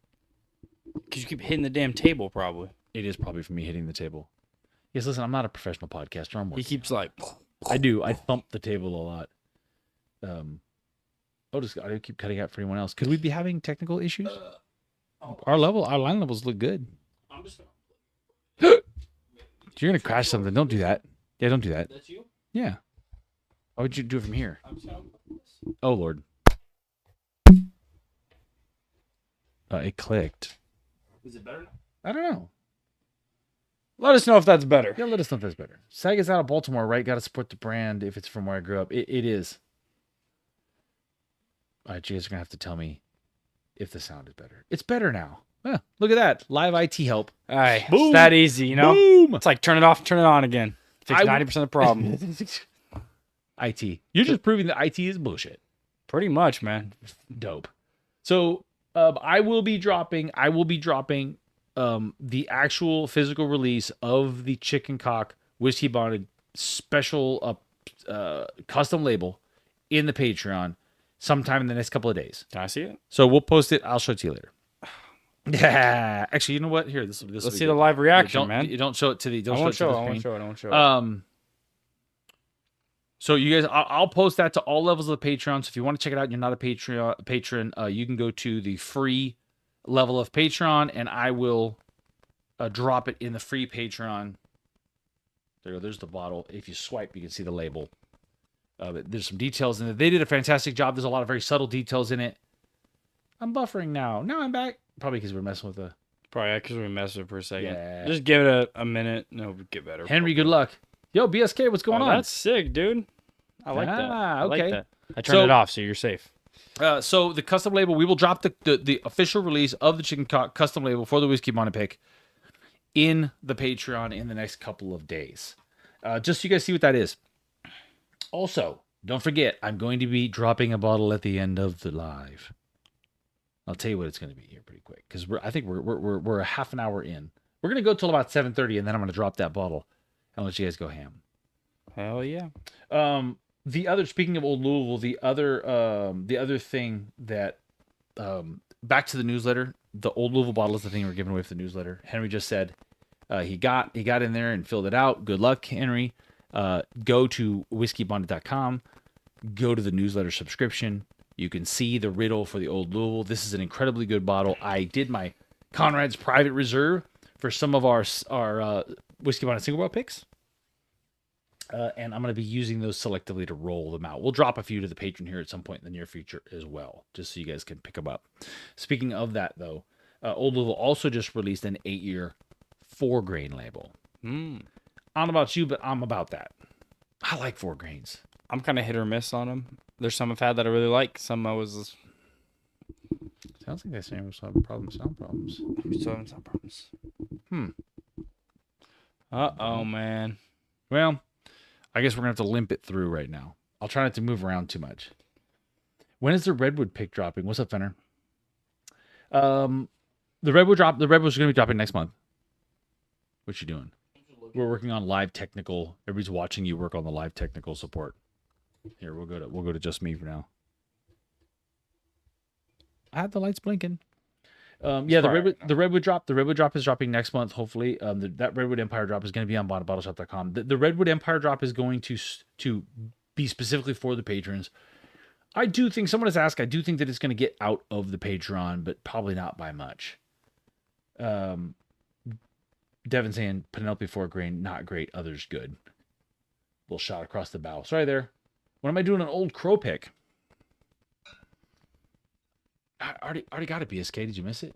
Because you keep hitting the damn table, probably. It is probably from me hitting the table. Yes, listen, I'm not a professional podcaster. I'm working. He keeps like... I do. I thump the table a lot. I keep cutting out for anyone else. Could we be having technical issues? Our line levels look good. I'm just You're going to crash something. Don't do that. Yeah, don't do that. That's you? Yeah. Why would you do it from here? I'm just Oh, Lord. It clicked. Is it better now? I don't know. Let us know if that's better. Yeah, let us know if that's better. Sag is out of Baltimore, right? Got to support the brand if it's from where I grew up. It is. All right, you guys are going to have to tell me if the sound is better. It's better now. Yeah, look at that. Live IT help. All right. Boom. It's that easy, you know? Boom. It's like turn it off, turn it on again. Fix 90% of the problem. IT. You're just proving that IT is bullshit. Pretty much, man. Dope. So I will be dropping the actual physical release of the Chicken Cock Whiskey Bonded special custom label in the Patreon sometime in the next couple of days. Can I see it? So we'll post it. I'll show it to you later. Yeah. Actually, you know what? Here, this Let's see the live reaction, man. You don't show it to the. I won't show it. So you guys, I'll post that to all levels of the Patreon. So if you want to check it out and you're not a patron, you can go to the free level of Patreon, and I will drop it in the free Patreon. There's the bottle. If you swipe, you can see the label. There's some details in it. They did a fantastic job. There's a lot of very subtle details in it. I'm buffering now. Now I'm back. Probably because we're messing with the... Probably because we messed with it for a second. Yeah. Just give it a minute and it'll get better. Henry, good luck. Yo, BSK, what's going on? That's sick, dude. I like that. I okay. like that. I turned it off, so you're safe. So the custom label, we will drop the official release of the Chicken Cock custom label for the Whiskey Bonded pick in the Patreon in the next couple of days. Just so you guys see what that is. Also, don't forget, I'm going to be dropping a bottle at the end of the live. I'll tell you what it's going to be here pretty quick, because I think we're a half an hour in. We're going to go till about 7:30, and then I'm going to drop that bottle and let you guys go ham. Hell yeah. The other, speaking of Old Louisville, the other thing that, back to the newsletter, the Old Louisville bottle is the thing we're giving away for the newsletter. Henry just said, he got in there and filled it out. Good luck, Henry. Go to whiskeyabundant.com. Go to the newsletter subscription. You can see the riddle for the Old Louisville. This is an incredibly good bottle. I did my Conrad's Private Reserve for some of our Whiskey Abundant single barrel picks. And I'm going to be using those selectively to roll them out. We'll drop a few to the patron here at some point in the near future as well, just so you guys can pick them up. Speaking of that, though, Old Louisville also just released an 8-year 4-grain label. I don't know about you, but I'm about that. I like 4 grains. I'm kind of hit or miss on them. There's some I've had that I really like. Some I was. Sounds like that same was having sound problems. Still having sound problems. Uh-oh, man. Well, I guess we're going to have to limp it through right now. I'll try not to move around too much. When is the Redwood pick dropping? What's up, Fenner? The Redwood's going to be dropping next month. What you doing? We're working on live technical. Everybody's watching you work on the live technical support. Here, we'll go to just me for now. I have the lights blinking. Yeah, the Redwood drop is dropping next month. Hopefully, that Redwood Empire drop is going to be on bottleshop.com. The Redwood Empire drop is going to be specifically for the patrons. I do think someone has asked. I do think that it's going to get out of the Patreon, but probably not by much. Devin saying Penelope 4-grain, not great. Others good. Little shot across the bow. Sorry there. What am I doing? An Old Crow pick. I already got it, BSK. Did you miss it?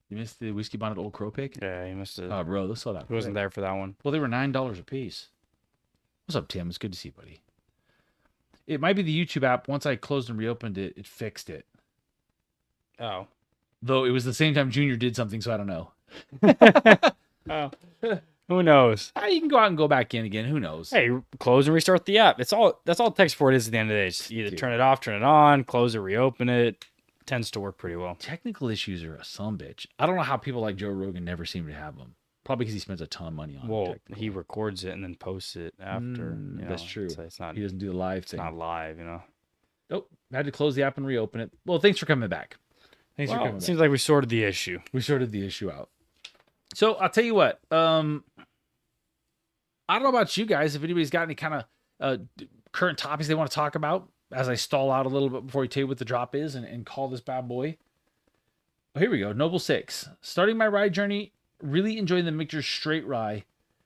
You missed the Whiskey Bonnet Old Crow pick? Yeah, you must have. Oh, bro, let's saw that. He wasn't there for that one. Well, they were $9 a piece. What's up, Tim? It's good to see you, buddy. It might be the YouTube app. Once I closed and reopened it, it fixed it. Oh. Though it was the same time Junior did something, so I don't know. Oh. Who knows? You can go out and go back in again. Who knows? Hey, close and restart the app. That's all text support is at the end of the day. Just either turn it off, turn it on, close it, reopen it. Tends to work pretty well. Technical issues are a sumbitch. I don't know how people like Joe Rogan never seem to have them. Probably because he spends a ton of money on it. Well, he records it and then posts it after. That's true. So it's not, he doesn't do the live thing. It's not live, you know. Nope. I had to close the app and reopen it. Well, thanks for coming back. Thanks for coming back. Seems like we sorted the issue. We sorted the issue out. So I'll tell you what. I don't know about you guys. If anybody's got any kind of current topics they want to talk about, as I stall out a little bit before we tell you what the drop is and call this bad boy. Oh, here we go. Noble 6. Starting my rye journey, really enjoying the Michter's straight rye,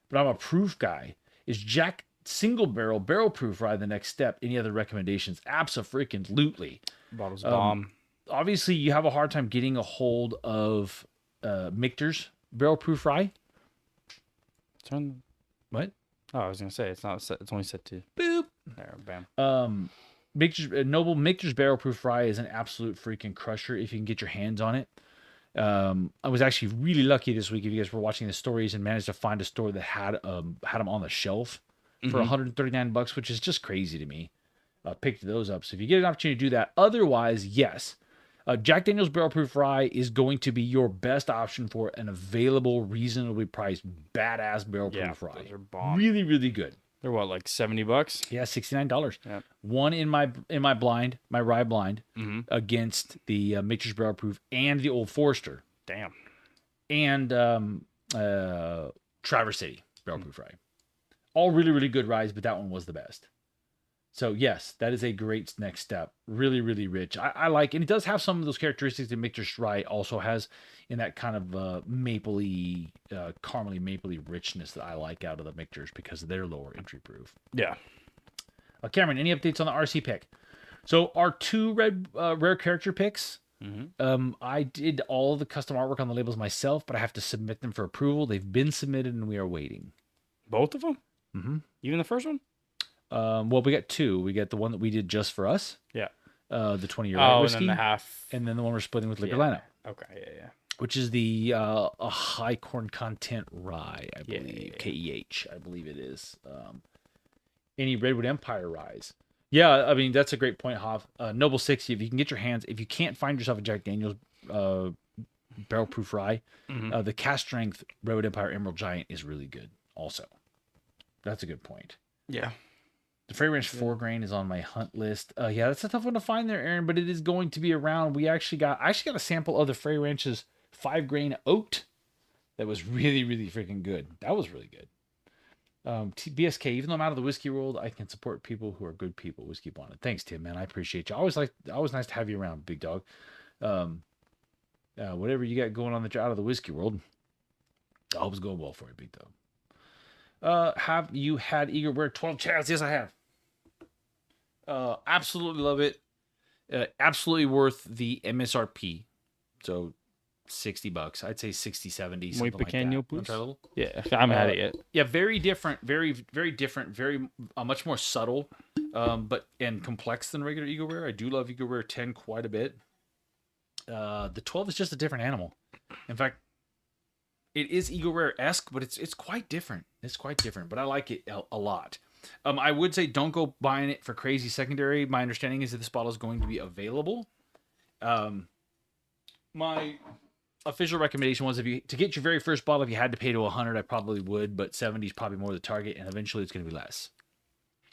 but I'm a proof guy. Is Jack single barrel proof rye the next step? Any other recommendations? Abso-freaking-lutely. Bottles bomb. Obviously, you have a hard time getting a hold of Michter's barrel proof rye. Turn. What? Oh, I was gonna say it's not set. It's only set to Boop. There, bam. Noble Michter's barrel proof rye is an absolute freaking crusher if you can get your hands on it. I was actually really lucky this week. If you guys were watching the stories and managed to find a store that had them on the shelf for $139, which is just crazy to me. Picked those up. So if you get an opportunity to do that, otherwise, yes, Jack Daniel's barrel proof rye is going to be your best option for an available, reasonably priced, badass barrel proof rye. Those are bomb. Really, really good. They're what, like $70? Yeah, $69. Yep. One in my blind, my rye blind, against the Michter's barrel proof and the Old Forester. Damn. And Traverse City barrel proof rye. All really, really good ryes, but that one was the best. So yes, that is a great next step. Really, really rich. I like, and it does have some of those characteristics that Michter's rye also has in that kind of mapley, caramely, mapley richness that I like out of the Michter's because they're lower entry proof. Yeah. Cameron, any updates on the RC pick? So our 2 rare character picks. I did all the custom artwork on the labels myself, but I have to submit them for approval. They've been submitted and we are waiting. Both of them? Even the first one? Well, we got 2. We got the one that we did just for us. Yeah. The 20-year whiskey. And then the half. And then the one we're splitting with Liquor Lino. Okay, yeah. Which is the a high corn content rye, I believe. KEH, I believe it is. Any Redwood Empire ryes. Yeah, I mean, that's a great point, Hav. Noble 60, if you can get your hands, if you can't find yourself a Jack Daniel's barrel proof rye, the cast strength Redwood Empire Emerald Giant is really good also. That's a good point. Yeah. The Frey Ranch 4 grain is on my hunt list. Yeah, that's a tough one to find there, Aaron, but it is going to be around. I actually got a sample of the Frey Ranch's 5 grain oat that was really, really freaking good. That was really good. BSK, even though I'm out of the whiskey world, I can support people who are good people. Whiskey Bonded. Thanks, Tim, man. I appreciate you. Always nice to have you around, big dog. Whatever you got going on that you're out of the whiskey world, I hope it's going well for you, big dog. Have you had Eagle Rare 12 Chaz? Yes, I have. Absolutely love it. Absolutely worth the MSRP. So $60. I'd say 60, 70, something like that. Please. Try a little? Yeah, I haven't had it yet. Yeah, very different, very, very different, very much more subtle, and complex than regular Eagle Rare. I do love Eagle Rare 10 quite a bit. The 12 is just a different animal. In fact, it is Eagle Rare-esque, but it's quite different. It's quite different, but I like it a lot. I would say don't go buying it for crazy secondary. My understanding is that this bottle is going to be available. My official recommendation was to get your very first bottle, if you had to pay to 100, I probably would, but 70 is probably more the target, and eventually it's going to be less.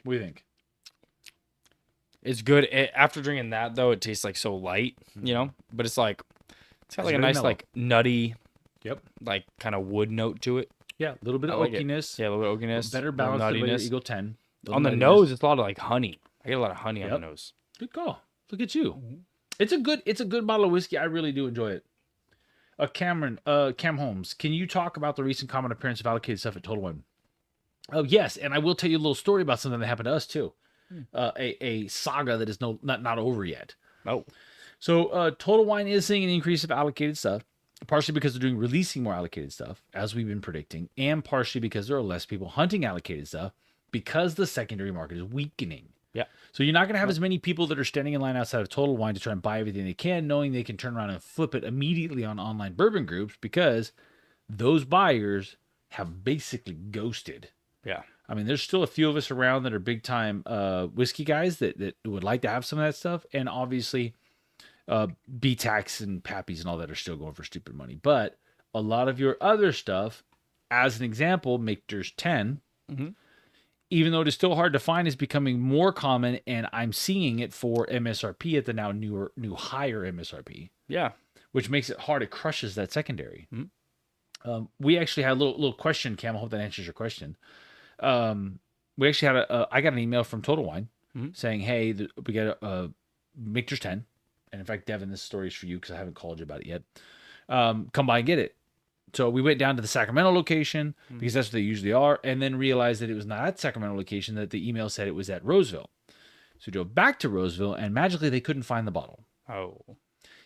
What do you think? It's good. After drinking that, though, it tastes like so light, but it's got like a nice, mellow, like nutty, like kind of wood note to it. Yeah, a little bit of oakiness. Yeah, a little bit of oakiness. Better balance than the Eagle 10. On the nose, it's a lot of like honey. I get a lot of honey on the nose. Good call. Look at you. Mm-hmm. It's a good bottle of whiskey. I really do enjoy it. Cam Holmes, can you talk about the recent common appearance of allocated stuff at Total Wine? Oh, yes, and I will tell you a little story about something that happened to us too. A saga that is not over yet. Oh. So Total Wine is seeing an increase of allocated stuff, partially because they're releasing more allocated stuff, as we've been predicting, and partially because there are less people hunting allocated stuff because the secondary market is weakening. Yeah. So you're not going to have as many people that are standing in line outside of Total Wine to try and buy everything they can, knowing they can turn around and flip it immediately on online bourbon groups because those buyers have basically ghosted. Yeah. I mean, there's still a few of us around that are big time whiskey guys that would like to have some of that stuff. And obviously BTACs and Pappies and all that are still going for stupid money. But a lot of your other stuff, as an example, Michter's 10, even though it is still hard to find, is becoming more common. And I'm seeing it for MSRP at the now new higher MSRP. Yeah. Which makes it hard. It crushes that secondary. We actually had a little question, Cam. I hope that answers your question. We actually had I got an email from Total Wine saying, hey, we got a Michter's 10. And in fact, Devin, this story is for you because I haven't called you about it yet. Come by and get it. So we went down to the Sacramento location because that's what they usually are, and then realized that it was not at the Sacramento location, that the email said it was at Roseville. So we drove back to Roseville, and magically they couldn't find the bottle. Oh.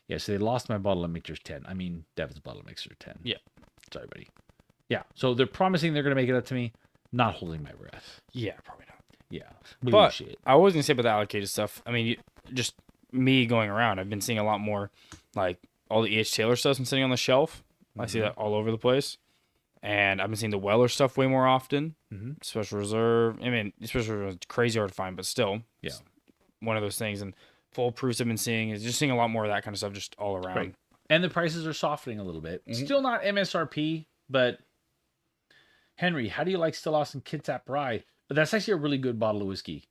Yeah, so they lost my bottle of Michter's 10. I mean, Devin's bottle of Michter's 10. Yeah. Sorry, buddy. Yeah, so they're promising they're going to make it up to me. Not holding my breath. Yeah, probably not. Yeah. But I was going to say about the allocated stuff, I mean, just me going around, I've been seeing a lot more, like, all the E.H. Taylor stuff's been sitting on the shelf. I see that all over the place. And I've been seeing the Weller stuff way more often. Special Reserve. I mean, Special Reserve is crazy hard to find, but still. Yeah. One of those things. And Full Proofs I've been seeing is just seeing a lot more of that kind of stuff just all around. Right. And the prices are softening a little bit. Still not MSRP, but Henry, how do you like Still Austin Kitsap Rye? That's actually a really good bottle of whiskey.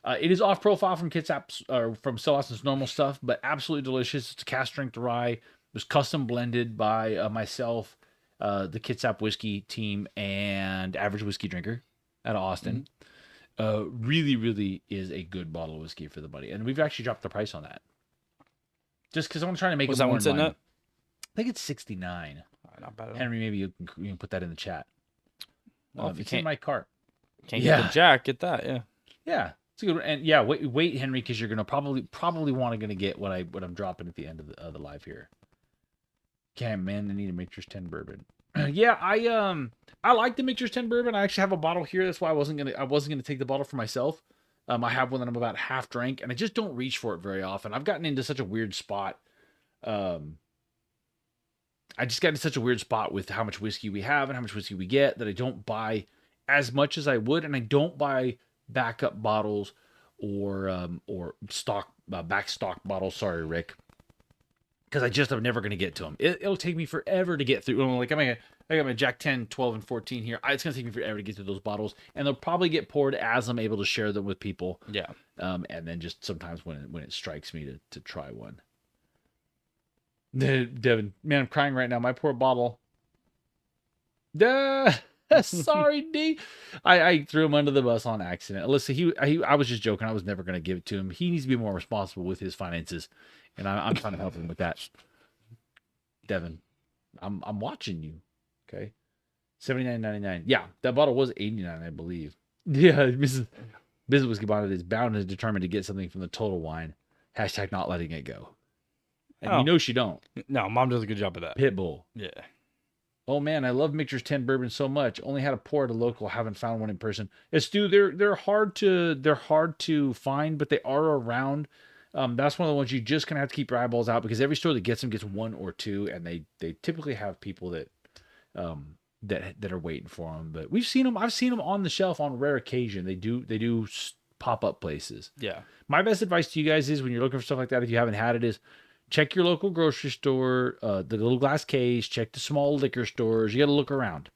It is off profile from Kitsap's or from Still Austin's normal stuff, but absolutely delicious. It's a cast strength rye. It was custom blended by myself, the Kitsap whiskey team, and Average Whiskey Drinker out of Austin. Really, really is a good bottle of whiskey for the buddy. And we've actually dropped the price on that. Just because I'm trying to make it more in line. I think it's $69. Not bad at all. Henry, maybe you can put that in the chat. Well, if it's in my cart. Can't get the Jack, get that, yeah. Yeah. It's a good one. And yeah, wait, Henry, because you're gonna probably want to get what I'm dropping at the end of the live here. Cam, man, I need a Michter's 10 bourbon. Yeah, I like the Michter's 10 bourbon. I actually have a bottle here. That's why I wasn't gonna take the bottle for myself. I have one that I'm about half drank, and I just don't reach for it very often. I've gotten into such a weird spot. I just got into such a weird spot with how much whiskey we have and how much whiskey we get that I don't buy as much as I would, and I don't buy backup bottles or stock back stock bottles. Sorry, Rick. because I'm never going to get to them. It'll take me forever to get through. Like I got my Jack 10, 12, and 14 here. It's going to take me forever to get through those bottles, and they'll probably get poured as I'm able to share them with people. Yeah. And then just sometimes when it strikes me to try one. Devin, man, I'm crying right now. My poor bottle. Sorry, D. I threw him under the bus on accident. Listen, I was just joking. I was never going to give it to him. He needs to be more responsible with his finances, and I'm trying to help him with that. Devin, I'm watching you. Okay, $79.99. Yeah, that bottle was $89, I believe. Yeah, Mrs. Whiskey Bonnet is bound and determined to get something from the Total Wine. # not letting it go. And you know she don't. No, Mom does a good job of that. Pitbull. Yeah. Oh man, I love Michter's 10 bourbon so much. Only had a pour at a local, haven't found one in person. Stu, they're hard to find, but they are around. That's one of the ones you just kind of have to keep your eyeballs out because every store that gets them gets one or two, and they typically have people that are waiting for them. But we've seen them. I've seen them on the shelf on rare occasion. They do pop up places. Yeah. My best advice to you guys is when you're looking for stuff like that, if you haven't had it, is check your local grocery store, the little glass case, check the small liquor stores. You got to look around.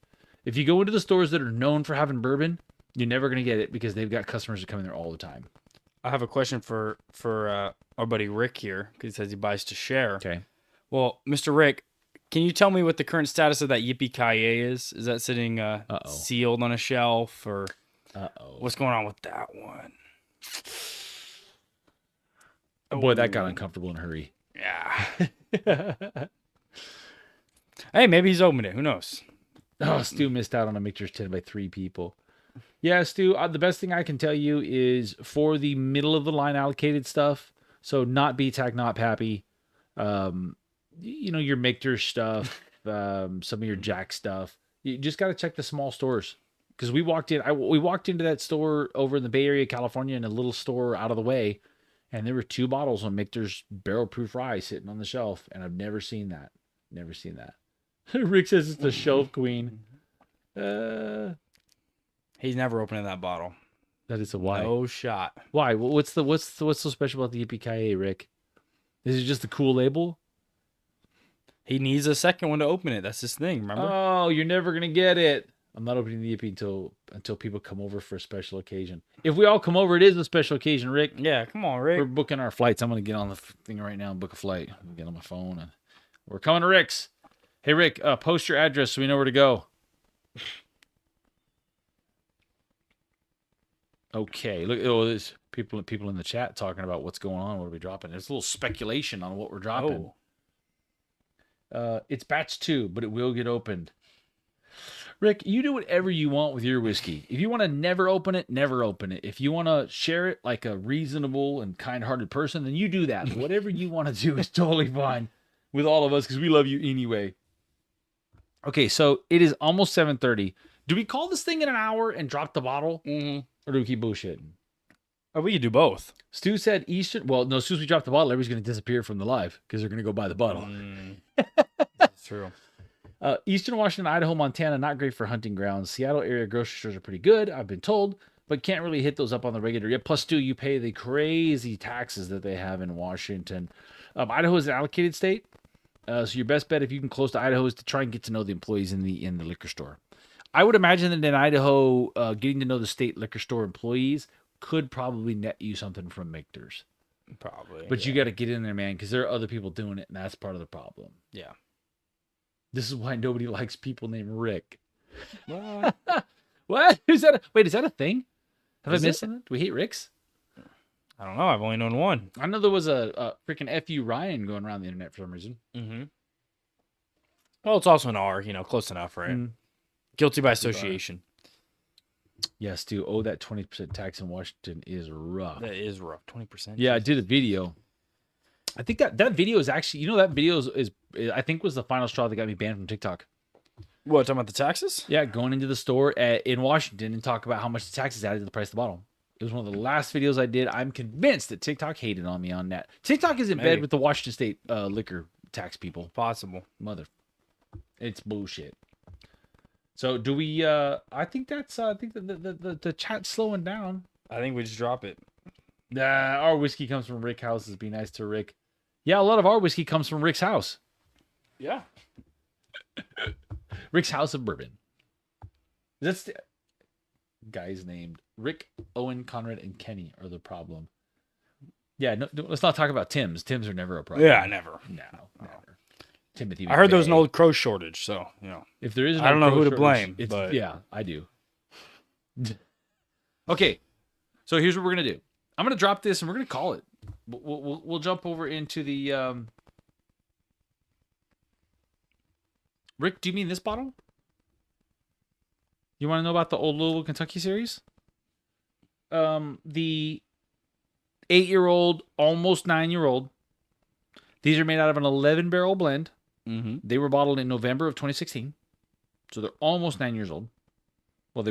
If you go into the stores that are known for having bourbon, you're never going to get it because they've got customers that come in there all the time. I have a question for our buddy Rick here because he says he buys to share. Okay. Well, Mr. Rick, can you tell me what the current status of that Yippee-Ki-Yay is? Is that sitting sealed on a shelf or what's going on with that one? Oh, boy, that got uncomfortable in a hurry. Yeah. Hey, maybe he's opened it. Who knows? Oh, Stu missed out on a Michter's 10 by 3 people. Yeah, Stu, the best thing I can tell you is for the middle of the line allocated stuff, so not BTAC, not Pappy, your Michter's stuff, some of your Jack stuff. You just got to check the small stores. Because we walked into that store over in the Bay Area, California, in a little store out of the way, and there were 2 bottles of Michter's barrel proof rye sitting on the shelf, and I've never seen that. Never seen that. Rick says it's the shelf queen. He's never opening that bottle. That is a why. No shot. Why? What's so special about the Yippee-Ki-Yay, Rick? Is it just the cool label? He needs a second one to open it. That's his thing, remember? Oh, you're never gonna get it. I'm not opening the Yippee until people come over for a special occasion. If we all come over, it is a special occasion, Rick. Yeah, come on, Rick. We're booking our flights. I'm gonna get on the thing right now and book a flight. I'm gonna get on my phone and we're coming to Rick's. Hey, Rick, post your address so we know where to go. Okay, look, there's people in the chat talking about what's going on. What are we dropping? There's a little speculation on what we're dropping. It's batch 2, but it will get opened. Rick, you do whatever you want with your whiskey. If you want to never open it, never open it. If you want to share it like a reasonable and kind-hearted person, then you do that. Whatever you want to do is totally fine with all of us because we love you anyway. Okay, so it is almost 7:30. Do we call this thing in an hour and drop the bottle? Mm-hmm. Or do we keep bullshitting? Oh, we could do both. Stu said Eastern. Well, no, as soon as we drop the bottle, everybody's going to disappear from the live because they're going to go buy the bottle. That's true. Eastern Washington, Idaho, Montana, not great for hunting grounds. Seattle area grocery stores are pretty good, I've been told, but can't really hit those up on the regular. Yeah, plus, Stu, you pay the crazy taxes that they have in Washington. Idaho is an allocated state, so your best bet if you can close to Idaho is to try and get to know the employees in the liquor store. I would imagine that in Idaho, getting to know the state liquor store employees could probably net you something from Michter's. Probably. But you got to get in there, man, because there are other people doing it, and that's part of the problem. Yeah. This is why nobody likes people named Rick. What? What? Is that is that a thing? Have Is I missed it? something? Do we hate Ricks? I don't know. I've only known one. I know there was a freaking F.U. Ryan going around the internet for some reason. Mm-hmm. Well, it's also an R, close enough, right? Mm. Guilty by association. Yes, dude. Oh, that 20% tax in Washington is rough. That is rough. 20%. Yeah, I did a video. I think that video is actually, that video is I think was the final straw that got me banned from TikTok. What, talking about the taxes? Yeah, going into the store in Washington and talk about how much the taxes added to the price of the bottle. It was one of the last videos I did. I'm convinced that TikTok hated on me on that. TikTok is in bed with the Washington State liquor tax people. Possible. It's bullshit. So do we? I think that's. I think the chat's slowing down. I think we just drop it. Our whiskey comes from Rick Houses. Be nice to Rick. Yeah, a lot of our whiskey comes from Rick's house. Yeah. Rick's House of Bourbon. That's the guys named Rick, Owen, Conrad, and Kenny are the problem. Yeah, no, let's not talk about Tim's. Tim's are never a problem. Yeah, never. No, never. Timothy. I heard there was an McVeigh. old crow shortage, so If there is, I don't know who to shortage, blame, It's, but yeah, I do. Okay, so here's what we're gonna do. I'm gonna drop this and we're gonna call it. We'll jump over into the. Rick, do you mean this bottle? You want to know about the Old Louisville, Kentucky series? The 8-year-old, almost 9-year-old. These are made out of an 11-barrel blend. mm-hmm. They were bottled in November of 2016, so they're almost 9 years old. Well,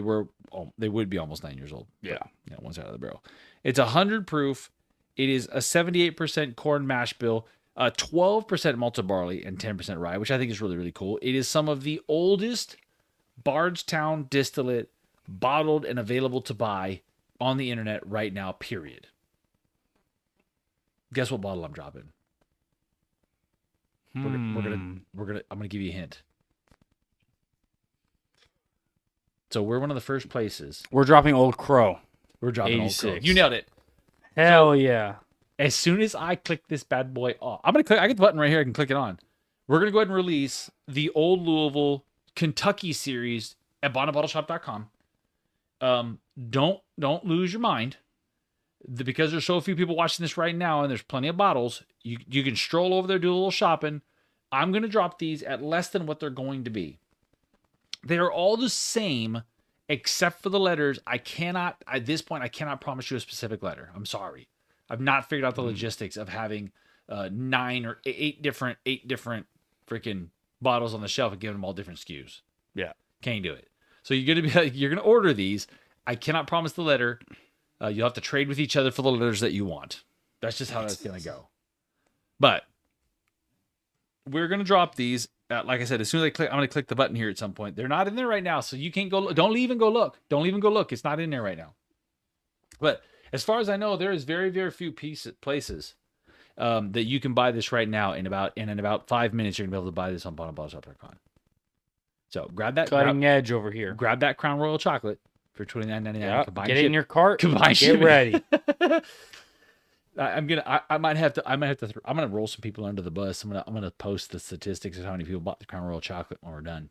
they would be almost 9 years old. Yeah, One's out of the barrel. It's 100 proof. It is a 78% corn mash bill, 12% malted barley, and 10% rye, which I think is really, really cool. It is some of the oldest Bardstown distillate bottled and available to buy on the internet right now, period. Guess what bottle I'm dropping? I'm gonna give you a hint. So we're one of the first places. We're dropping Old Crow. We're dropping Old 86. Crow. You nailed it. Hell yeah. As soon as I click this bad boy off, I get the button right here. I can click it on. We're gonna go ahead and release the Old Louisville Kentucky series at bondandbottleshop.com. Don't lose your mind. Because there's so few people watching this right now and there's plenty of bottles, you can stroll over there, do a little shopping. I'm going to drop these at less than what they're going to be. They are all the same except for the letters. At this point, I cannot promise you a specific letter. I'm sorry. I've not figured out the logistics of having 9 or 8 different freaking bottles on the shelf and giving them all different SKUs. Yeah. Can't do it. So you're going to order these. I cannot promise the letter. You'll have to trade with each other for the letters that you want. That's just how that's going to go. But we're going to drop these. Like I said, as soon as I'm going to click the button here at some point. They're not in there right now, so you can't go. Don't even go look. Don't even go look. It's not in there right now. But as far as I know, there is very, very few places that you can buy this right now. In about 5 minutes, you're going to be able to buy this on bondandbottleshop.com. So grab that. Cutting edge over here. Grab that Crown Royal chocolate for $29.99. Yep. Get it in your cart. Get ready. I'm gonna roll some people under the bus. I'm gonna post the statistics of how many people bought the Crown Royal chocolate when we're done.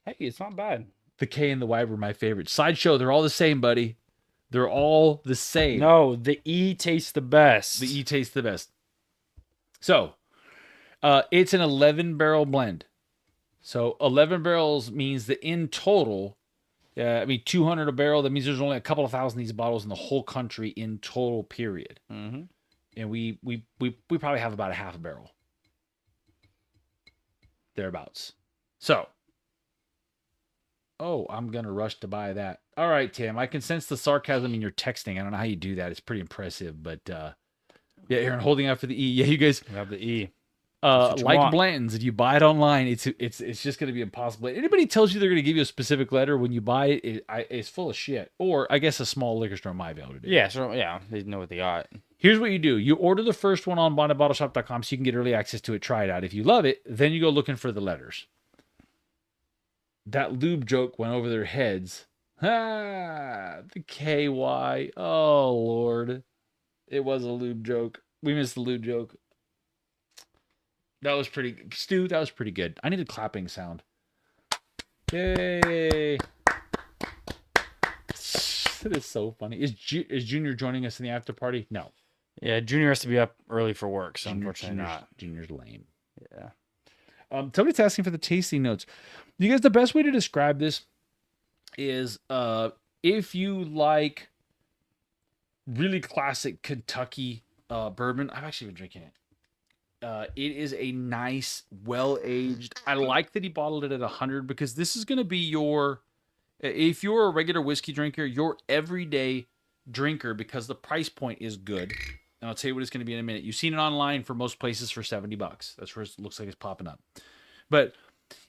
Hey, it's not bad. The K and the Y were my favorite. Sideshow, they're all the same, buddy. They're all the same. No, the E tastes the best. The E tastes the best. So, it's an 11-barrel blend. So 11 barrels means that in total, 200 a barrel. That means there's only a couple of thousand of these bottles in the whole country in total, period. Mm-hmm. And we probably have about a half a barrel. Thereabouts. So. Oh, I'm going to rush to buy that. All right, Tim. I can sense the sarcasm in your texting. I don't know how you do that. It's pretty impressive. But, yeah, Aaron, holding out for the E. Yeah, you guys. We have the E. Like Blanton's, if you buy it online, it's just going to be impossible. Anybody tells you they're going to give you a specific letter when you buy it, it's full of shit. Or I guess a small liquor store might be able to do. Yeah, so yeah, they know what they got. Here's what you do: you order the first one on bondandbottleshop.com so you can get early access to it. Try it out. If you love it, then you go looking for the letters. That lube joke went over their heads. The KY. Oh Lord, it was a lube joke. We missed the lube joke. That was pretty, Stu. That was pretty good. I need a clapping sound. Yay! That is so funny. Is Junior joining us in the after party? No. Yeah, Junior has to be up early for work, so unfortunately not. Junior's lame. Yeah. Somebody's asking for the tasting notes. You guys, the best way to describe this is if you like really classic Kentucky bourbon. I've actually been drinking it. It is a nice, well-aged. I like that he bottled it at 100 because this is going to be if you're a regular whiskey drinker, your everyday drinker, because the price point is good. And I'll tell you what it's going to be in a minute. You've seen it online for most places for $70. That's where it looks like it's popping up. But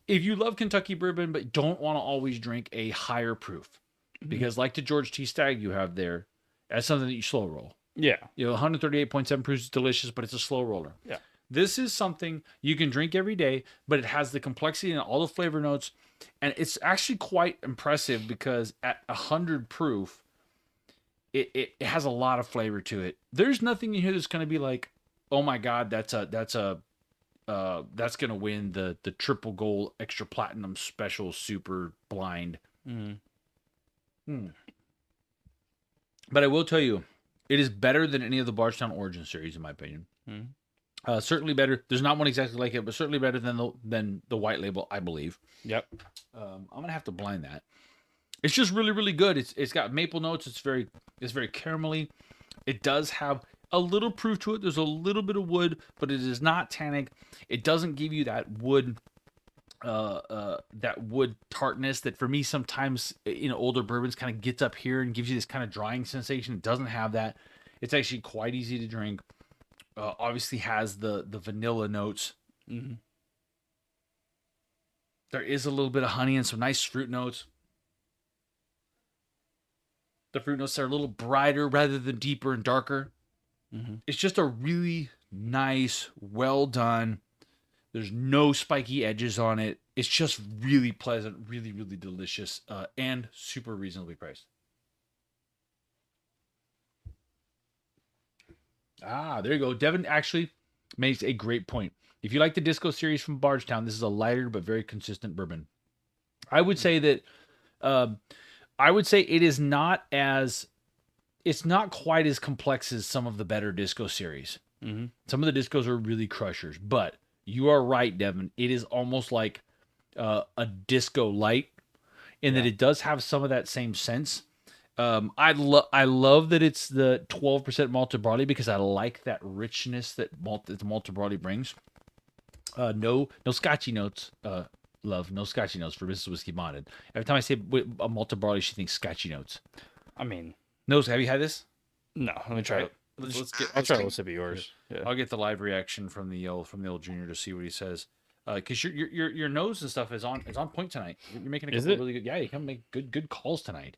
if you love Kentucky bourbon but don't want to always drink a higher proof, because like the George T. Stagg you have there, that's something that you slow roll. Yeah. 138.7 proof is delicious, but it's a slow roller. Yeah. This is something you can drink every day, but it has the complexity and all the flavor notes. And it's actually quite impressive because at 100 proof, it has a lot of flavor to it. There's nothing in here that's going to be like, oh my God, that's going to win the triple gold extra platinum special super blind. But I will tell you, it is better than any of the Bardstown Origin series, in my opinion. Certainly better. There's not one exactly like it, but certainly better than the white label, I believe. Yep. I'm gonna have to blind that. It's just really, really good. It's got maple notes. It's very caramelly. It does have a little proof to it. There's a little bit of wood, but it is not tannic. It doesn't give you that wood tartness that for me sometimes older bourbons kind of gets up here and gives you this kind of drying sensation. It doesn't have that. It's actually quite easy to drink. Obviously has the vanilla notes. There is a little bit of honey and some nice fruit notes. The fruit notes are a little brighter rather than deeper and darker. It's just a really nice, well done. There's no spiky edges on it. It's just really pleasant, really, really delicious, and super reasonably priced. There you go. Devin actually makes a great point. If you like the Disco series from Bardstown, this is a lighter but very consistent bourbon. I would say that it is not quite as complex as some of the better Disco series. Some of the Discos are really crushers, but you are right, Devin. It is almost like a Disco light in that it does have some of that same sense. I love that it's the 12% malted barley because I like that richness that the malted barley brings. No scotchy notes. Love no scotchy notes for Mrs. Whiskey Bonded. Every time I say a malted barley, she thinks scotchy notes. I mean, no. Have you had this? No. Let me try it. I'll try a little sip of yours. Yeah. I'll get the live reaction from the old junior to see what he says. Because your nose and stuff is on point tonight. You're making a couple really good. Yeah, you can make good calls tonight.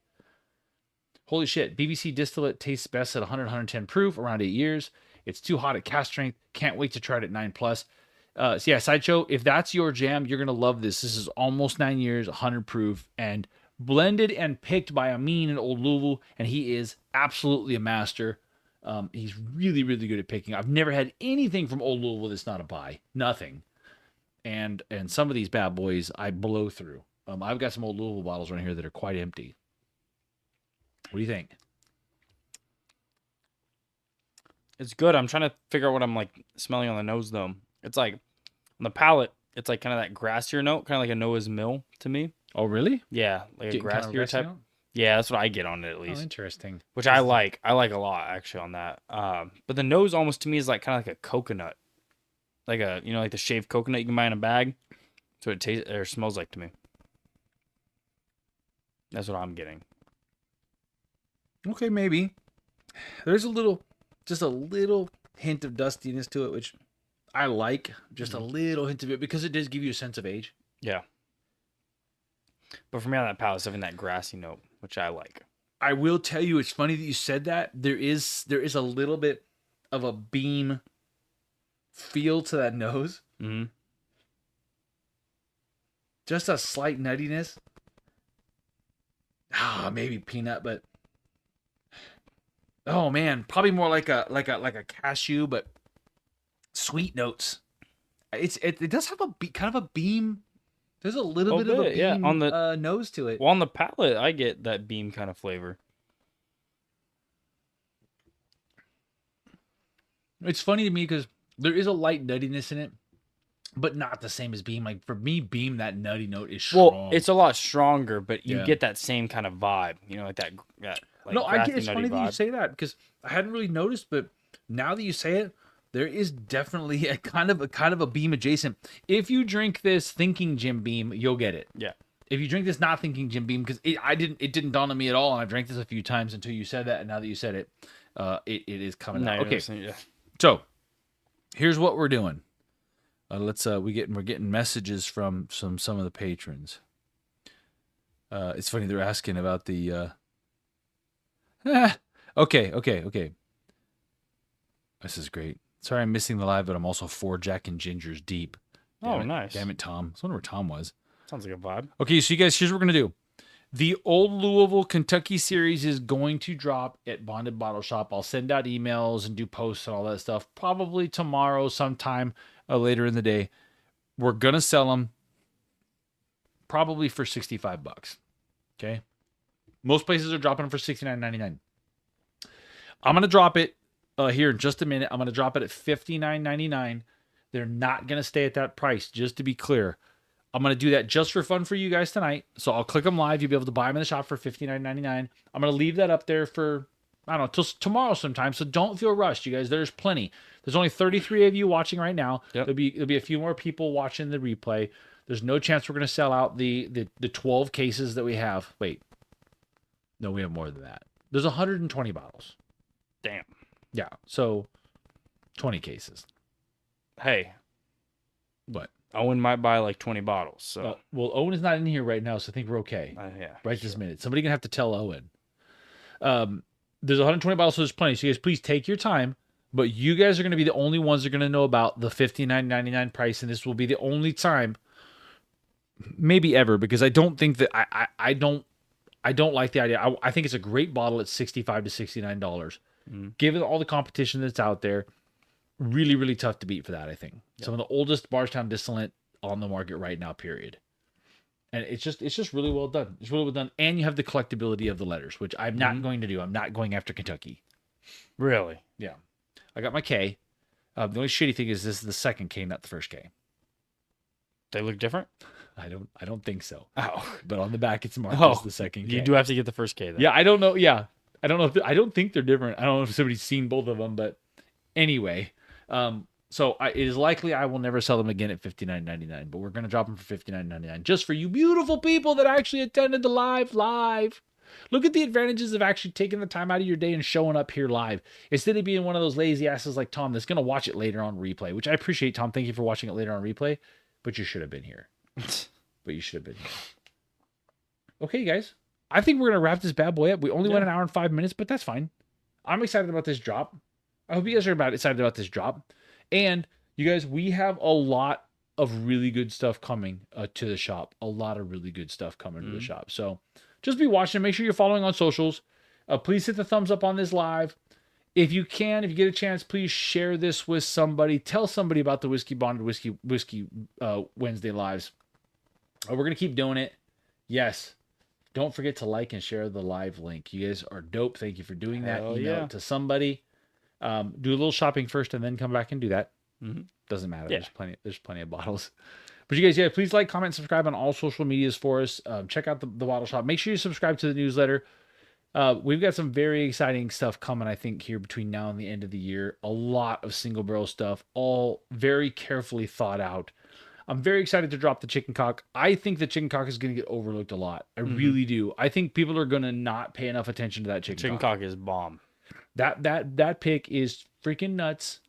Holy shit! BBC distillate tastes best at 110 proof, around 8 years. It's too hot at cast strength. Can't wait to try it at 9+. So yeah, Sideshow. If that's your jam, you're gonna love this. This is almost 9 years, 100 proof, and blended and picked by Amin in Old Louisville, and he is absolutely a master. He's really, really good at picking. I've never had anything from Old Louisville that's not a buy. Nothing. And some of these bad boys I blow through. I've got some Old Louisville bottles right here that are quite empty. What do you think? It's good. I'm trying to figure out what I'm like smelling on the nose though. It's like on the palate, it's like kind of that grassier note, kind of like a Noah's Mill to me. Oh, really? Yeah, like a grassier type. Note? Yeah, that's what I get on it at least. Oh, interesting. Which I like. I like a lot actually on that. But the nose almost to me is like kind of like a coconut, like like the shaved coconut you can buy in a bag. So it tastes or smells like to me. That's what I'm getting. Okay, maybe. There's just a little hint of dustiness to it, which I like. Just a little hint of it because it does give you a sense of age. Yeah. But for me on that palate, it's having that grassy note, which I like. I will tell you, it's funny that you said that. There is a little bit of a beam feel to that nose. Just a slight nuttiness. Maybe peanut, but oh man, probably more like a cashew, but sweet notes. It does have kind of a beam. There's a little bit of a beam on the nose to it. Well, on the palate, I get that beam kind of flavor. It's funny to me because there is a light nuttiness in it, but not the same as beam. Like for me, beam, that nutty note is strong. Well, it's a lot stronger, but you get that same kind of vibe. Like that. Like no, I get. It's funny vibe. that you say that because I hadn't really noticed, but now that you say it, there is definitely a kind of a beam adjacent. If you drink this thinking Jim Beam, you'll get it. Yeah. If you drink this not thinking Jim Beam, because it didn't dawn on me at all, and I've drank this a few times until you said that, and now that you said it, it is coming out. Okay. So here's what we're doing. We're getting messages from some of the patrons. It's funny they're asking about the. Okay. This is great. Sorry I'm missing the live, but I'm also 4 Jack and Gingers deep. Oh, nice. Damn it, Tom. I was wondering where Tom was. Sounds like a vibe. Okay, so you guys, here's what we're going to do. The Old Louisville, Kentucky series is going to drop at Bonded Bottle Shop. I'll send out emails and do posts and all that stuff. Probably tomorrow sometime later in the day. We're going to sell them probably for $65. Okay? Most places are dropping them for $69.99. I'm going to drop it here in just a minute. I'm going to drop it at $59.99. They're not going to stay at that price, just to be clear. I'm going to do that just for fun for you guys tonight. So I'll click them live. You'll be able to buy them in the shop for $59.99. I'm going to leave that up there for, I don't know, till tomorrow sometime. So don't feel rushed, you guys. There's plenty. There's only 33 of you watching right now. Yep. There'll be a few more people watching the replay. There's no chance we're going to sell out the 12 cases that we have. Wait. No, we have more than that. There's 120 bottles. Damn. Yeah. So 20 cases. Hey. What? Owen might buy like 20 bottles. So well, Owen is not in here right now, so I think we're okay. yeah. Right this minute. Somebody gonna have to tell Owen. There's 120 bottles, so there's plenty. So you guys, please take your time. But you guys are gonna be the only ones that are gonna know about the $59.99 price, and this will be the only time, maybe ever, because I don't think that I don't like the idea. I think it's a great bottle at $65 to $69. Given all the competition that's out there, really, really tough to beat for that, I think. Yep. Some of the oldest Bardstown distillate on the market right now, period. And it's just really well done. It's really well done. And you have the collectability of the letters, which I'm not going to do. I'm not going after Kentucky. Really? Yeah. I got my K. The only shitty thing is this is the second K, not the first K. They look different? I don't think so. Oh. But on the back it's marked as the second K. You do have to get the first K then. Yeah, I don't know. Yeah. I don't know if I don't think they're different. I don't know if somebody's seen both of them, but anyway, so it is likely I will never sell them again at $59.99, but we're going to drop them for $59.99 just for you beautiful people that actually attended the live. Look at the advantages of actually taking the time out of your day and showing up here live instead of being one of those lazy asses like Tom that's going to watch it later on replay, which I appreciate, Tom. Thank you for watching it later on replay, but you should have been here. Okay, guys. I think we're going to wrap this bad boy up. We only went an hour and 5 minutes, but that's fine. I'm excited about this drop. I hope you guys are excited about this drop. And you guys, we have a lot of really good stuff coming to the shop. A lot of really good stuff coming to the shop. So just be watching. Make sure you're following on socials. Please hit the thumbs up on this live. If you can, if you get a chance, please share this with somebody. Tell somebody about the Whiskey Bonded Whiskey Wednesday lives. We're going to keep doing it. Yes. Don't forget to like and share the live link. You guys are dope. Thank you for doing that. Email it to somebody. Do a little shopping first and then come back and do that. Doesn't matter. Yeah. There's plenty of bottles. But you guys, please like, comment, subscribe on all social medias for us. Check out the bottle shop. Make sure you subscribe to the newsletter. We've got some very exciting stuff coming, I think, here between now and the end of the year. A lot of single barrel stuff, all very carefully thought out. I'm very excited to drop the chicken cock. I think the chicken cock is going to get overlooked a lot. I really do. I think people are going to not pay enough attention to that chicken cock. Chicken cock is bomb. That pick is freaking nuts.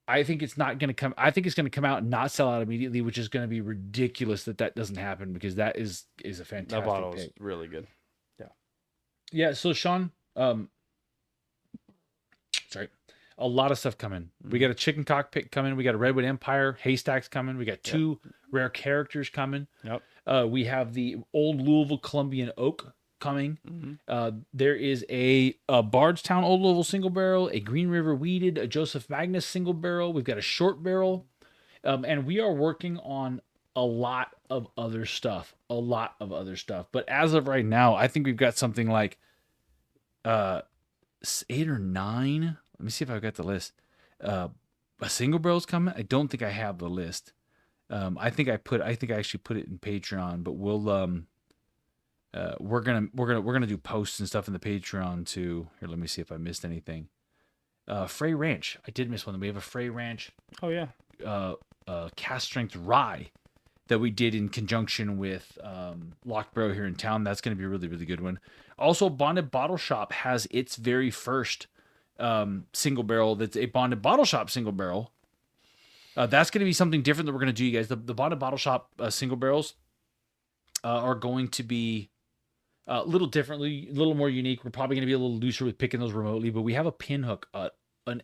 I think it's not going to come. I think it's going to come out and not sell out immediately, which is going to be ridiculous that doesn't happen because that is a fantastic that bottle pick. Is really good. Yeah. So Sean, sorry. A lot of stuff coming. We got a chicken cock pick coming. We got a Redwood Empire haystacks coming. We got 2 rare characters coming. We have the Old Louisville Columbian Oak coming. There is a Bardstown Old Louisville single barrel, a Green River Weeded, a Joseph Magnus single barrel. We've got a short barrel. And we are working on a lot of other stuff. But as of right now, I think we've got something like 8 or 9. Let me see if I've got the list. A single barrel's coming. I don't think I have the list. I think I actually put it in Patreon, but we'll we're gonna do posts and stuff in the Patreon too. Here, let me see if I missed anything. Frey Ranch. I did miss one. We have a Frey Ranch. Oh yeah. Cast strength rye that we did in conjunction with Lockborough here in town. That's going to be a really, really good one. Also, Bonded Bottle Shop has its very first single barrel that's a Bonded Bottle Shop single barrel. That's going to be something different that we're going to do, you guys. The Bonded Bottle Shop single barrels are going to be a little differently, a little more unique. We're probably going to be a little looser with picking those remotely, but we have a pin hook an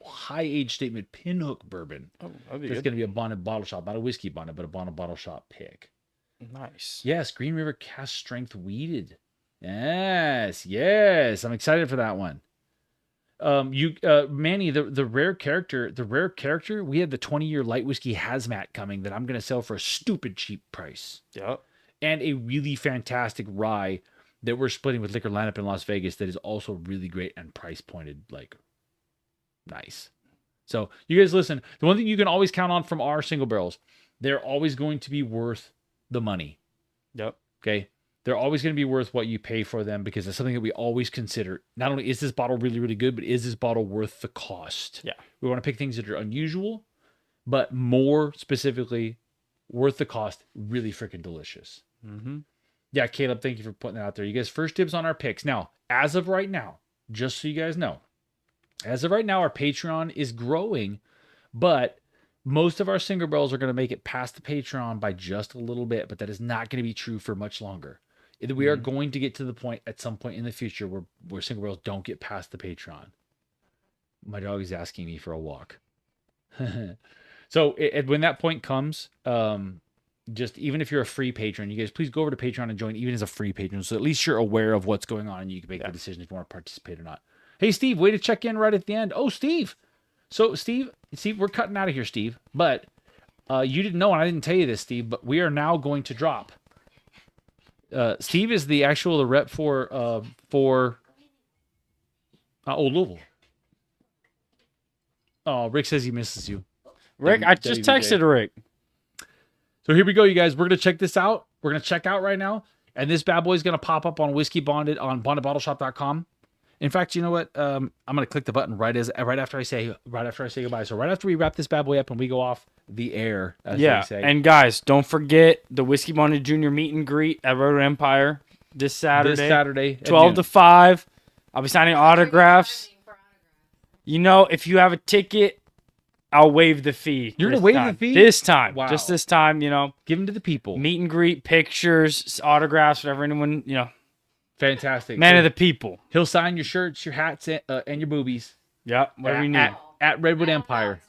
high age statement pinhook bourbon. Oh, that'd be That's good. going to be a Bonnet Bottle Shop, not a whiskey bonnet, but a Bonnet Bottle Shop pick. Nice. Yes, Green River Cask Strength Weeded. Yes. I'm excited for that one. Manny, the rare character, we had the 20-year light whiskey hazmat coming that I'm going to sell for a stupid cheap price. Yep. And a really fantastic rye that we're splitting with Liquor Lineup in Las Vegas that is also really great and price pointed, like, nice. So you guys listen, the one thing you can always count on from our single barrels, they're always going to be worth the money. Yep. Okay. They're always going to be worth what you pay for them because it's something that we always consider. Not only is this bottle really, really good, but is this bottle worth the cost? Yeah. We want to pick things that are unusual, but more specifically, worth the cost, really freaking delicious. Mm-hmm. Yeah, Caleb, thank you for putting that out there. You guys, first dibs on our picks. Now, as of right now, just so you guys know, as of right now, our Patreon is growing, but most of our single barrels are going to make it past the Patreon by just a little bit, but that is not going to be true for much longer. We are going to get to the point at some point in the future where single barrels don't get past the Patreon. My dog is asking me for a walk. So when that point comes, just even if you're a free patron, you guys please go over to Patreon and join even as a free patron. So at least you're aware of what's going on and you can make the decision if you want to participate or not. Hey, Steve, way to check in right at the end. Oh, Steve. So Steve, we're cutting out of here, Steve, but you didn't know, and I didn't tell you this, Steve, but we are now going to drop. Steve is the rep for Old Louisville. Oh, Rick says he misses you. Rick, I just texted Rick. So here we go, you guys. We're going to check this out. We're going to check out right now. And this bad boy is going to pop up on Whiskey Bonded on bondedbottleshop.com. In fact, you know what? I'm going to click the button right after I say goodbye. So right after we wrap this bad boy up and we go off the air, as they say. And guys, don't forget the Whiskey Bonded Junior meet and greet at Road Empire this Saturday. 12 to 5. I'll be signing autographs. You know, if you have a ticket, I'll waive the fee. You're going to waive the fee? This time. Wow. Just this time, you know. Give them to the people. Meet and greet, pictures, autographs, whatever anyone, you know. Fantastic. Man of the people. He'll sign your shirts, your hats, and your boobies. Yep, whatever you need. At Redwood Empire.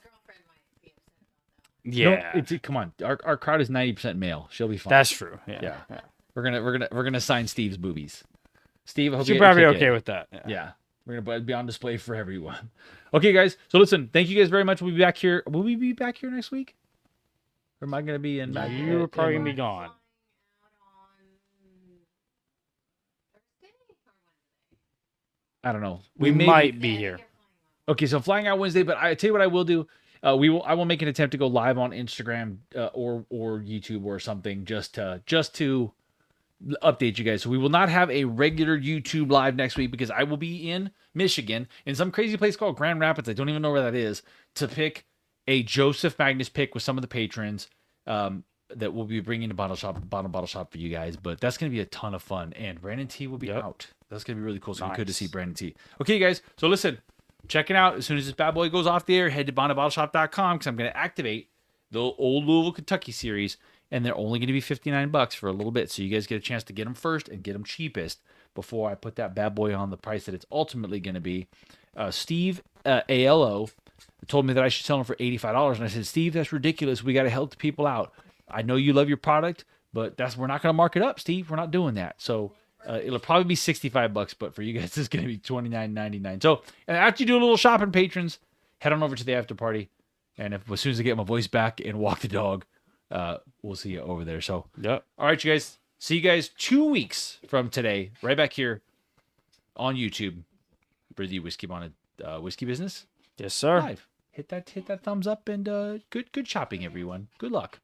Yeah. No, come on. Our crowd is 90% male. She'll be fine. That's true. Yeah. We're gonna sign Steve's boobies. Steve, I hope you're you probably okay with that. Yeah. We're gonna be on display for everyone. Okay, guys. So listen, thank you guys very much. We'll be back here. Will we be back here next week? Or am I gonna be in? You're probably gonna be gone. I don't know. We might be here. Okay, so flying out Wednesday, but I tell you what I will do. I will make an attempt to go live on Instagram or YouTube or something just to update you guys. So we will not have a regular YouTube live next week because I will be in Michigan in some crazy place called Grand Rapids. I don't even know where that is, to pick a Joseph Magnus pick with some of the patrons that we'll be bringing to Bottle Shop for you guys. But that's going to be a ton of fun. And Brandon T will be out. That's going to be really cool. So nice. Good to see Brandon T. Okay, guys. So listen, check it out. As soon as this bad boy goes off the air, head to bondedbottleshop.com because I'm going to activate the Old Louisville, Kentucky series. And they're only going to be $59 for a little bit. So you guys get a chance to get them first and get them cheapest before I put that bad boy on the price that it's ultimately going to be. Steve ALO told me that I should sell them for $85. And I said, Steve, that's ridiculous. We got to help the people out. I know you love your product, but we're not going to mark it up, Steve. We're not doing that. So it'll probably be $65, but for you guys, it's going to be $29.99. So and after you do a little shopping, patrons, head on over to the after party. And as soon as I get my voice back and walk the dog, we'll see you over there. So, yep. All right, you guys. See you guys 2 weeks from today, right back here on YouTube for the Whiskey Bonded Whiskey Business. Yes, sir. Live. Hit that thumbs up and good shopping, everyone. Good luck.